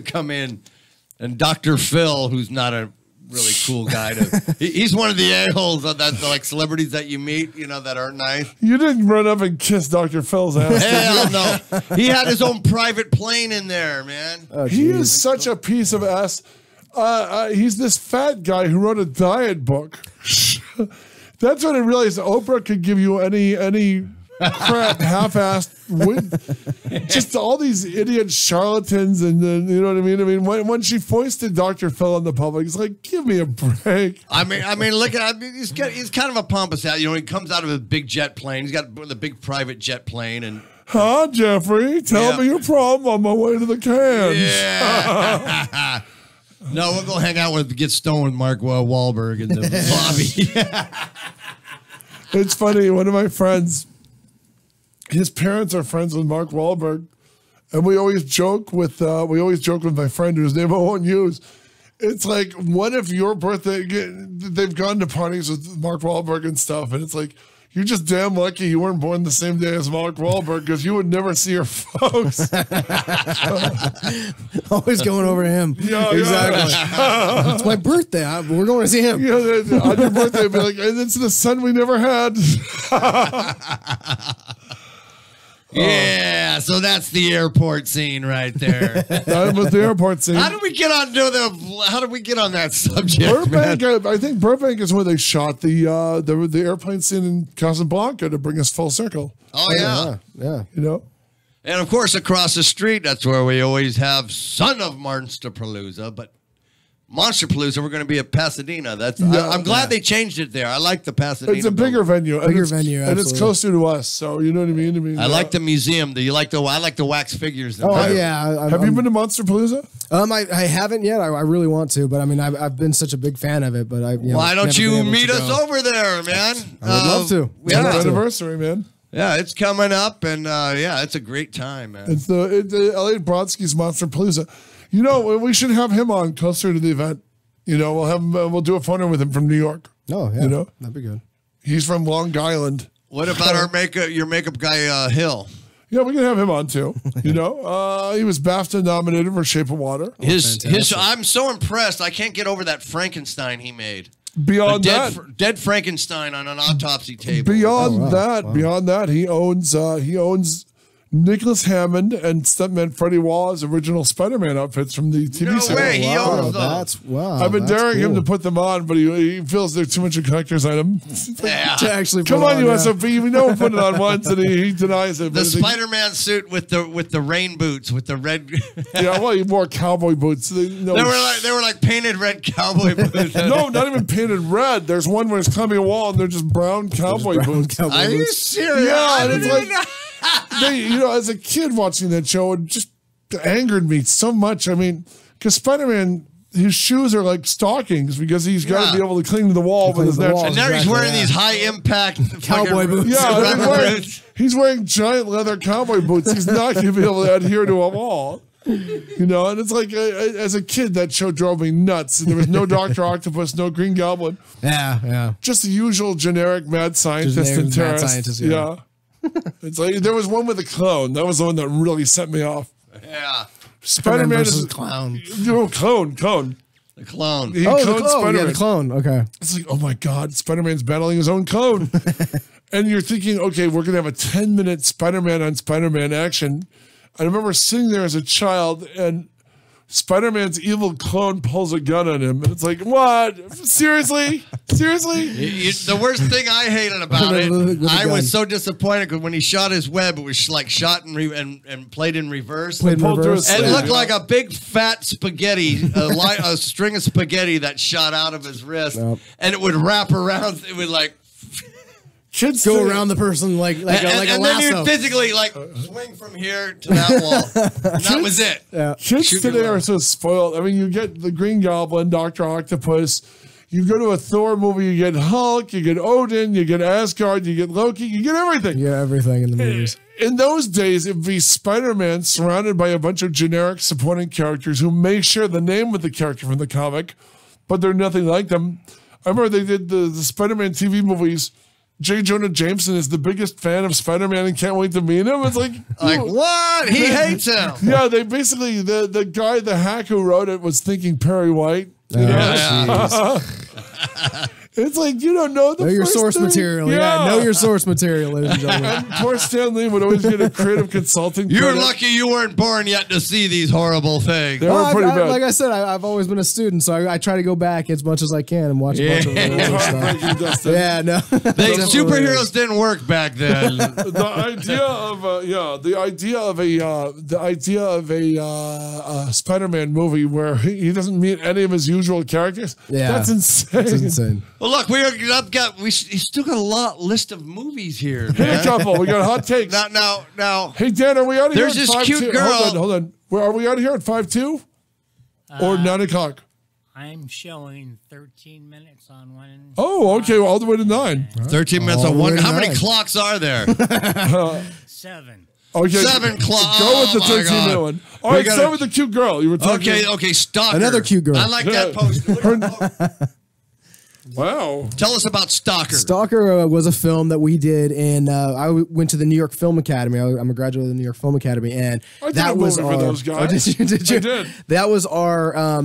come in, and Dr. Phil, who's not a really cool guy. He's one of the a-holes of that, like celebrities that you meet, you know, that aren't nice. You didn't run up and kiss Dr. Phil's ass. Hell no. He had his own private plane in there, man. Oh, he is such a piece of ass. He's this fat guy who wrote a diet book. That's when I realized Oprah could give you any crap half-assed. Just all these idiot charlatans, and then you know what I mean. I mean, when she foisted Dr. Phil on the public, it's like, give me a break. I mean, look at he's kind of a pompous out. You know, he comes out of a big jet plane. He's got the big private jet plane, and Jeffrey, tell me your problem on my way to the Cans. Yeah. No, we'll go hang out get stoned with Mark Wahlberg in the lobby. It's funny. One of my friends, his parents are friends with Mark Wahlberg, and we always joke with my friend whose name I won't use. It's like, what if your birthday? They've gone to parties with Mark Wahlberg and stuff, and it's like, you're just damn lucky you weren't born the same day as Mark Wahlberg, because you would never see your folks. Always going over to him. Yeah, exactly. It's my birthday. We're going to see him. Yeah, on your birthday, be like, and it's the son we never had. Yeah, so that's the airport scene right there. That was the airport scene. How did we get on that subject? Burbank, I think Burbank is where they shot the airplane scene in Casablanca to bring us full circle. Oh yeah. You know, and of course across the street, that's where we always have Son of Monsterpalooza, but Monsterpalooza, we're going to be at Pasadena. I'm glad they changed it there. I like the Pasadena. It's a bigger venue. Bigger venue, and it's closer to us. So you know what I mean. I like the museum. I like the wax figures. Yeah. Have you been to Monsterpalooza? I haven't yet. I really want to, but I mean, I've been such a big fan of it. But why don't you meet us over there, man? I would love to. It's our anniversary, man. Yeah, it's coming up, and it's a great time, man. It's the Elliot Brodsky's Monsterpalooza. You know, we should have him on closer to the event. You know, we'll have him, we'll do a photo with him from New York. Oh, yeah. You know, that'd be good. He's from Long Island. What about your makeup guy, Hill? Yeah, we can have him on too. You know, he was BAFTA nominated for Shape of Water. I'm so impressed. I can't get over that Frankenstein he made. Beyond that, dead Frankenstein on an autopsy table. Beyond that, he owns Nicholas Hammond and stuntman Freddie Waugh's original Spider-Man outfits from the TV series. No way, he owns them. I've been daring him to put them on, but he feels they're too much a collector's item. Yeah. To actually come on, USOP. We know we put it on once, and he denies it. The Spider-Man suit with the rain boots with the red. Yeah, well, he wore cowboy boots. They were like painted red cowboy boots. No, not even painted red. There's one where it's climbing a wall, and they're just brown cowboy boots. Are you serious? Yeah, and it's like. You know, as a kid watching that show, it just angered me so much. I mean, because Spider-Man, his shoes are like stockings because he's got to be able to cling to the wall with his natural. And now he's wearing these high-impact cowboy boots. Yeah, he's wearing giant leather cowboy boots. He's not going to be able to adhere to a wall. You know, and it's like, as a kid, that show drove me nuts. There was no Dr. Octopus, no Green Goblin. Yeah. Just the usual generic mad scientist and terrorist. Yeah. It's like there was one with a clone. That was the one that really set me off. Yeah. Spider-Man is a clown. No, clone. The clone. He cloned the clone. Spider-Man. Yeah, the clone. Okay. It's like, oh my God, Spider-Man's battling his own clone. And you're thinking, okay, we're going to have a 10-minute Spider-Man on Spider-Man action. I remember sitting there as a child and Spider-Man's evil clone pulls a gun on him, and it's like, what? Seriously? The worst thing I hated about it, I was so disappointed because when he shot his web, it was like shot and played in reverse. Played in reverse. And it looked like a big fat spaghetti, a string of spaghetti that shot out of his wrist, and it would wrap around. It would like. Kids go around the person like a lasso. And then you physically like swing from here to that wall. And that was it. Yeah. Kids today are so spoiled. I mean, you get the Green Goblin, Dr. Octopus. You go to a Thor movie, you get Hulk, you get Odin, you get Asgard, you get Loki, you get everything. Yeah, everything in the movies. In those days, it'd be Spider-Man surrounded by a bunch of generic supporting characters who may share the name with the character from the comic, but they're nothing like them. I remember they did the Spider-Man TV movies. J. Jonah Jameson is the biggest fan of Spider-Man and can't wait to meet him. It's like what? He hates him. Yeah, they basically the guy, the hack who wrote it was thinking Perry White. It's like you don't know your source thing. material. Yeah, know your source material, ladies and gentlemen. And poor Stan Lee would always get a creative consulting. You're lucky you weren't born yet to see these horrible things. They were pretty bad. Like I said, I've always been a student, so I try to go back as much as I can and watch a bunch of stuff. Yeah, no. Superheroes didn't work back then. The idea of a Spider-Man movie where he doesn't meet any of his usual characters. Yeah, that's insane. That's insane. Well, look, we still got a list of movies here. Hit a couple. We got hot takes. Now. Hey, Dan, are we out of here? There's this cute girl. Hold on. Are we out of here at 5:02 or 9 o'clock? I'm showing 13 minutes on one. Oh, okay. Well, all the way to 9. 13 minutes on one. How many clocks are there? 7. Okay. 7 clocks. Go with the 13-minute one. All right, start with the cute girl. You were talking. Okay. Stalker. Another cute girl. I like that poster. Wow. Tell us about Stalker. Stalker was a film that we did, and I went to the New York Film Academy. I'm a graduate of the New York Film Academy, and that was our. For those guys. Did you? I did. That was our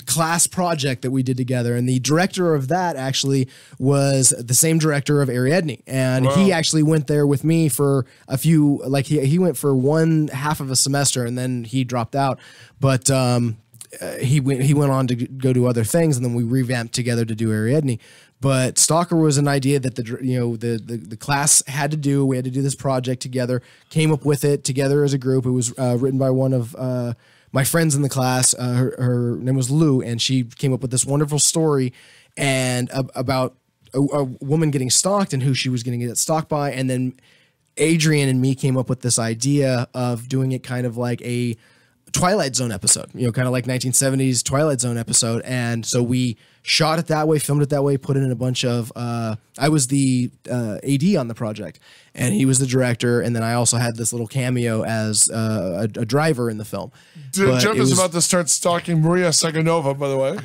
class project that we did together, and the director of that actually was the same director of Ariadne, and he actually went there with me for a few. Like he went for one half of a semester, and then he dropped out, but. He went on to go do other things, and then we revamped together to do Ariadne. But Stalker was an idea that the class had to do. We had to do this project together. Came up with it together as a group. It was written by one of my friends in the class. Her name was Lou, and she came up with this wonderful story and about a woman getting stalked and who she was going to get stalked by. And then Adrian and me came up with this idea of doing it kind of like a Twilight Zone episode, kind of like 1970s Twilight Zone episode. And so we shot it that way, filmed it that way, put it in a bunch of, I was the AD on the project and he was the director. And then I also had this little cameo as a driver in the film. Jeff is about to start stalking Maria Seganova, by the way.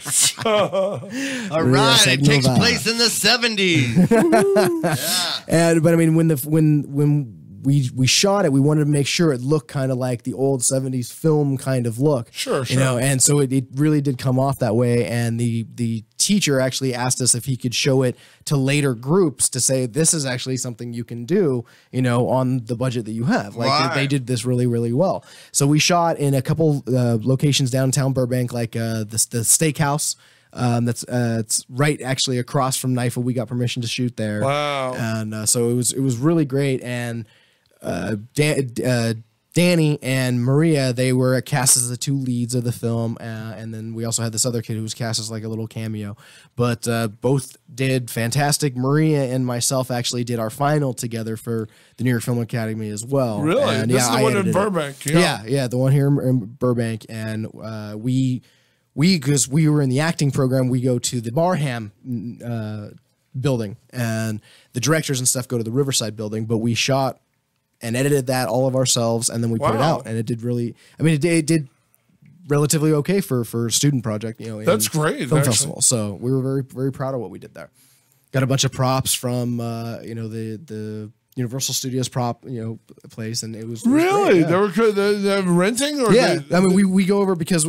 All right. It takes place in the 70s. But I mean, when we shot it, we wanted to make sure it looked kind of like the old 70s film kind of look. Sure. And so it really did come off that way. And the teacher actually asked us if he could show it to later groups to say, this is actually something you can do, on the budget that you have. Like they did this really, really well. So we shot in a couple locations downtown Burbank, like the steakhouse. It's right actually across from NIFA. We got permission to shoot there. Wow. And so it was really great. And Danny and Maria, they were cast as the two leads of the film, and then we also had this other kid who was cast as like a little cameo. But both did fantastic. Maria and myself actually did our final together for the New York Film Academy as well. Really? And, this is the one in Burbank. Yeah, the one here in Burbank. And because we were in the acting program, we go to the Barham building, and the directors and stuff go to the Riverside building. But we shot and edited that all of ourselves, and then we put it out, and it did really. I mean, it did relatively okay for a student project. That's great. Film festival. So we were very, very proud of what we did there. Got a bunch of props from the Universal Studios prop place, and it was really great, they were renting or I mean we go over because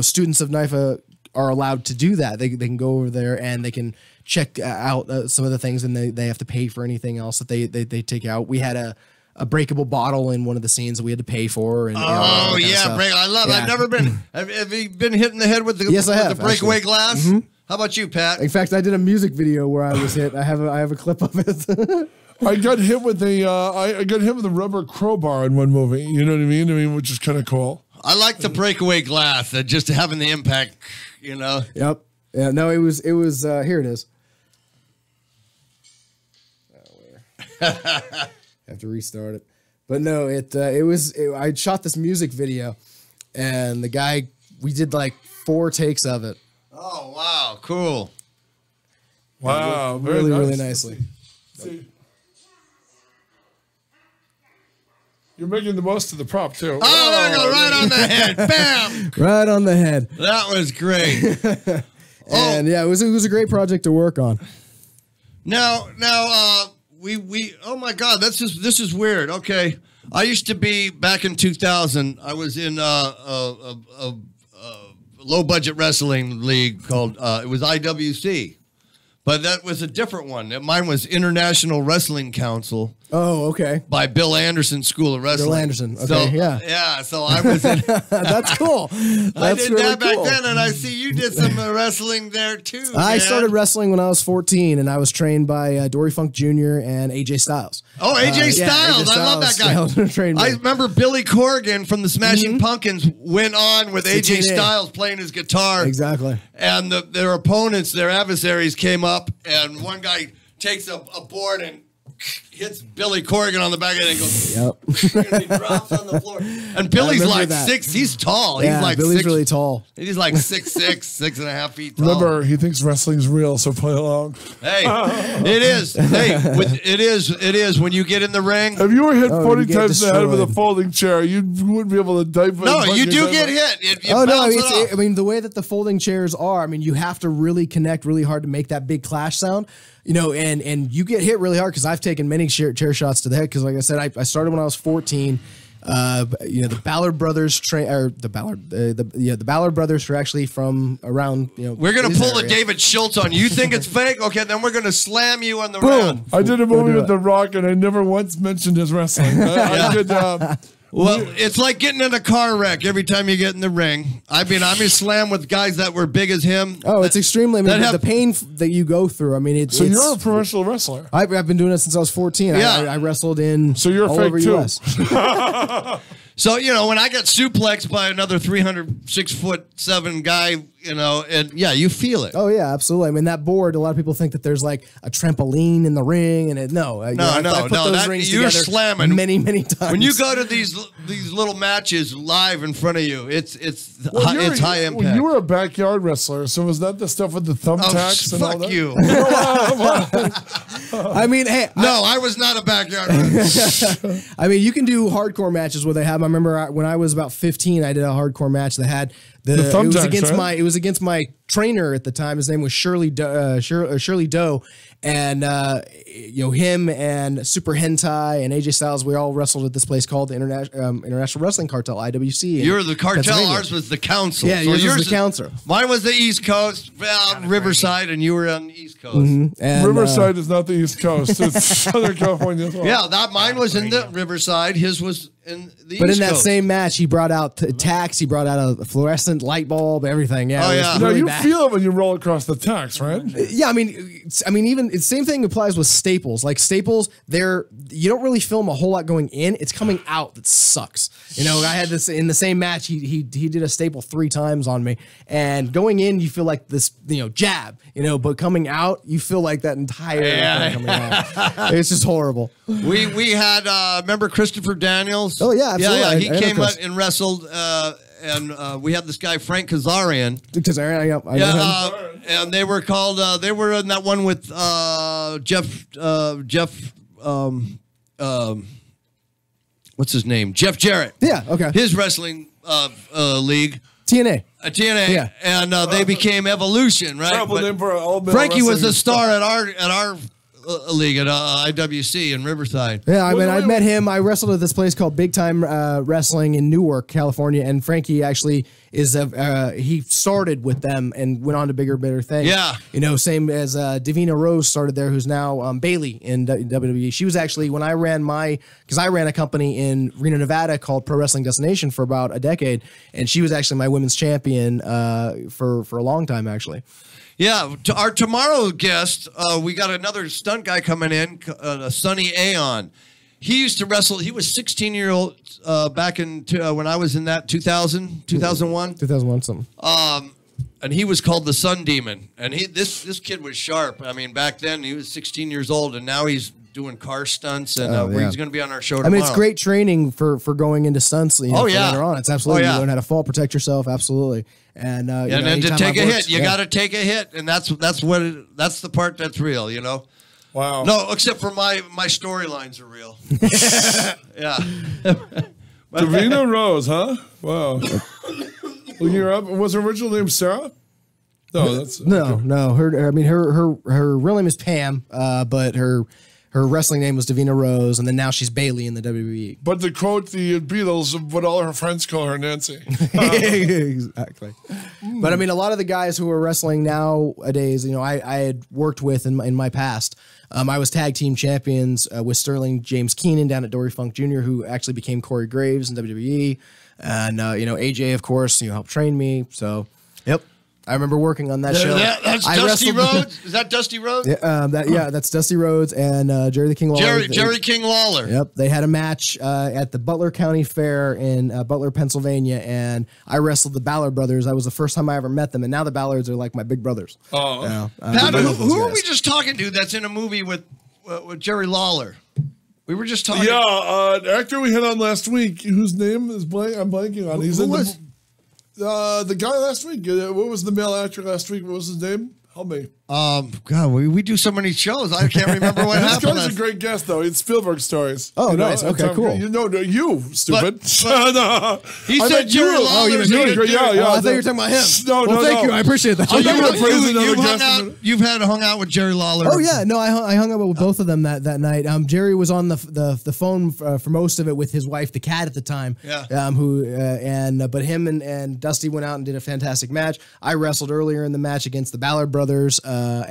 students of NIFA are allowed to do that. They can go over there and they can check out some of the things, and they have to pay for anything else that they take out. We had a breakable bottle in one of the scenes that we had to pay for. And, oh yeah, I love it. I've never been. Have you been hit in the head with the, yes, I have, the breakaway actually. glass? Mm-hmm. How about you, Pat? In fact, I did a music video where I was hit. I have a clip of it. I got hit with I got hit with a rubber crowbar in one movie. You know what I mean? Which is kind of cool. I like the breakaway glass, just having the impact. You know. Yep. Yeah. No, it was. Here it is. Have to restart it, but no, I shot this music video, and the guy, we did like 4 takes of it. Oh wow, cool! Wow, really, nice. really nicely. See. You're making the most of the prop too. Oh, there you go, right on the head, bam! Right on the head. That was great. And yeah, it was a great project to work on. Now, we oh my God, this is weird. Okay, I used to be back in 2000. I was in a low budget wrestling league called it was IWC, but that was a different one. Mine was International Wrestling Council. Oh, okay. By Bill Anderson School of Wrestling. Bill Anderson. Okay, so, yeah. So I was in. That's cool. I did really that back cool. then, and I see you did some wrestling there too. I man. started wrestling when I was 14, and I was trained by Dory Funk Jr. and AJ Styles. Oh, AJ Styles. Yeah, AJ I love that Styles guy. trained me. I remember Billy Corgan from the Smashing Pumpkins went on with AJ TNA. Styles playing his guitar. Exactly. And their opponents, their adversaries came up, and one guy takes a board and hits Billy Corgan on the back of it and goes, Yep. and he drops on the floor. And Billy's like that. 6, he's tall. Yeah, He's like Billy's 6, really tall. He's like 6'6", 6.5 feet tall. Remember, he thinks wrestling's real, so play along. Hey, it is. Hey, it is when you get in the ring. If you were hit Oh, 40 you get times in the head with a destroyed. folding chair, you wouldn't be able to dive. No, you do get hit. You Oh no! bounce it off. I mean, the way that the folding chairs are, I mean, you have to really connect really hard to make that big clash sound. You know, and you get hit really hard because I've taken many chair shots to the head. Because, like I said, I started when I was 14. You know, the Ballard brothers the Ballard brothers are actually from around. You know, We're gonna this pull area. a David Schultz on you. You think it's fake? Okay, then we're gonna slam you on the Boom. round. I did a movie do with it. The Rock, and I never once mentioned his wrestling. I did. Well, it's like getting in a car wreck every time you get in the ring. I mean, I'm slammed with guys that were big as him. Oh, it's extremely. I mean, that have- the pain that you go through. I mean, it's. So you're a professional wrestler. I've been doing it since I was 14. Yeah. I wrestled in. So you're all fake over too. US. So, you know, when I got suplexed by another 6'7" guy, you know, and yeah, you feel it. Oh yeah, absolutely. I mean, that board. A lot of people think that there's like a trampoline in the ring, and I put those rings you're together slamming many times. When you go to these little matches live in front of you, it's high impact. Well, you were a backyard wrestler, so was that the stuff with the thumbtacks and all fuck that? you. I mean, hey, No, I was not a backyard wrestler. I mean, you can do hardcore matches where they have. I remember when I was about 15, I did a hardcore match that had it was thumbtacks, against right? it was against my trainer at the time. His name was Shirley Doe, and you know, him and Super Hentai and AJ Styles. We all wrestled at this place called the International Wrestling Cartel (IWC). in You were the cartel. Pennsylvania. Ours was the council. Yeah, yours was the council. Mine was the East Coast, Riverside, and you were on the East Coast. And, Riverside is not the East Coast; it's Southern California as well. Yeah, mine was in the Riverside. His was in the But East in that Coast. same match, he brought out tacks. He brought out a fluorescent light bulb. Everything. Yeah. Oh, it was yeah. Now really you bad. feel it when you roll across the tacks, right? Yeah, I mean, even the same thing applies with staples. Like staples, you don't really film a whole lot going in. It's coming out that sucks. You know, I had this in the same match. He did a staple 3 times on me, and going in, you feel like this, you know, jab. You know, but coming out, you feel like that entire thing coming out. It's just horrible. We had remember Christopher Daniels? Oh, yeah, absolutely. Yeah, I he know came Chris. out and wrestled, and we had this guy Frank Kazarian. Because I know him. Yeah, and they were called. They were in that one with Jeff. What's his name? Jeff Jarrett. Yeah. Okay. His wrestling league. TNA. TNA. Yeah. And they became Evolution, right? Terrible But name for an old man Frankie was wrestling a star at our league at IWC in Riverside. Yeah, I mean, I met him. I wrestled at this place called Big Time Wrestling in Newark, California, and Frankie actually is he started with them and went on to bigger, better things. Yeah, you know, same as Davina Rose started there, who's now Bailey in WWE. She was actually when I ran because I ran a company in Reno, Nevada called Pro Wrestling Destination for about a decade, and she was actually my women's champion for a long time, actually. Yeah, our tomorrow guest, we got another stunt guy coming in, Sonny Aon. He used to wrestle. He was 16-year-old back in when I was in that 2000, 2001. 2001 something. And he was called the Sun Demon. And this kid was sharp. I mean, back then he was 16 years old, and now he's doing car stunts, and he's going to be on our show tomorrow. I mean, it's great training for going into stunts. You know, later on. It's absolutely you learn how to fall, protect yourself, absolutely. And and then to take a hit, you got to take a hit, and that's the part that's real, you know. Wow. No, except for my storylines are real. Yeah. Davina Rose, huh? Wow. Looking her up. Was her original name Sarah? No, that's no. Her real name is Pam, but her wrestling name was Davina Rose, and then now she's Bailey in the WWE. But to quote the Beatles, what all her friends call her Nancy. Exactly. But I mean, a lot of the guys who are wrestling nowadays, you know, I had worked with in my past. I was tag team champions with Sterling James Keenan down at Dory Funk Jr., who actually became Corey Graves in WWE. And, you know, AJ, of course, helped train me. So, yep. I remember working on that show. That's Dusty Rhodes? Is that Dusty Rhodes? Yeah, that's Dusty Rhodes and Jerry the King Lawler. Jerry King Lawler. Yep. They had a match at the Butler County Fair in Butler, Pennsylvania, and I wrestled the Ballard brothers. That was the first time I ever met them, and now the Ballards are like my big brothers. Oh. You know, Pat, who are we just talking to that's in a movie with Jerry Lawler? We were just talking. Yeah, actor we had on last week, whose name is I'm blanking on. He's in the guy last week. What was the male actor last week? What was his name? Help me. God, we do so many shows. I can't remember what happened. This guy's a great guest, though. It's Spielberg stories. Oh, nice. Okay, cool. You stupid. No. He said Jerry Lawler. Oh, you doing great. Yeah. I thought you were talking about him. No, thank you. I appreciate that. You've hung out with Jerry Lawler. Oh yeah, no, I hung out with both of them that night. Jerry was on the phone for most of it with his wife, the cat at the time. Yeah. But him and Dusty went out and did a fantastic match. I wrestled earlier in the match against the Ballard brothers.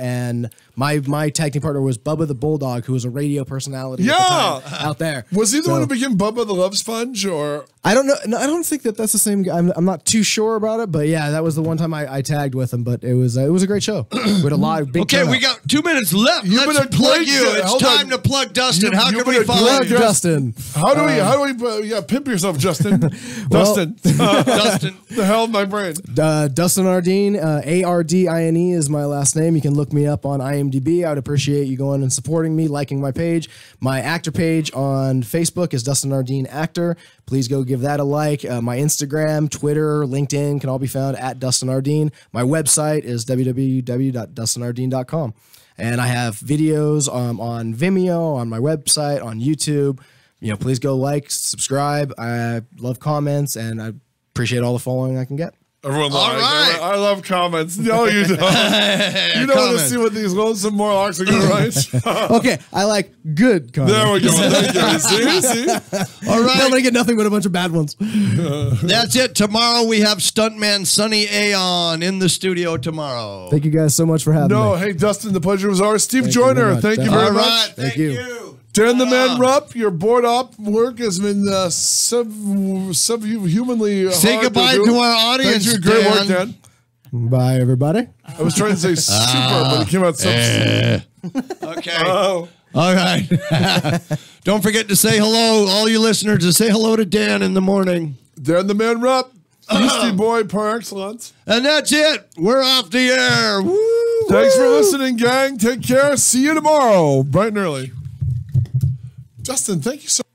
And my tag team partner was Bubba the Bulldog, who was a radio personality at the time, out there. Was he the one who became Bubba the Love Sponge, or? I don't know. No, I don't think that's the same guy. I'm not too sure about it, but yeah, that was the one time I tagged with him. But it was a great show. We had a lot of big. Okay, we got 2 minutes left. Let's plug you. It's time to plug Dustin. How can we follow you? Dustin. How do we pimp yourself, Justin? Dustin. Dustin. The hell, my brain. Dustin Ardeen. Ardine is my last name. You can look me up on IMDb. I would appreciate you going and supporting me, liking my page. My actor page on Facebook is Dustin Ardeen Actor. Please go give that a like. My Instagram, Twitter, LinkedIn can all be found at Dustin Ardeen. My website is www.dustinardeen.com. And I have videos on Vimeo, on my website, on YouTube. Please go like, subscribe. I love comments, and I appreciate all the following I can get. Everyone lies. Right. I love comments. No, you don't. You don't want to see what these lonesome Morlocks are going to write. Okay, I like good comments. There we go. Thank you. See? All right. I'm going to get nothing but a bunch of bad ones. That's it. Tomorrow we have stuntman Sonny Aon in the studio tomorrow. Thank you guys so much for having me. Hey, Dustin, the pleasure was ours. Steve Joyner, thank you very much. Thank you. Dan the Man Rupp, your board op work has been subhumanly Say hard goodbye to our audience, Thank you. Great work, Dan. Bye, everybody. I was trying to say super, but it came out okay. All right. Don't forget to say hello, all you listeners, to say hello to Dan in the morning. Dan the Man Rupp, Beastie Boy par excellence. And that's it. We're off the air. Woo, Thanks for listening, gang. Take care. See you tomorrow, bright and early. Justin, thank you so much.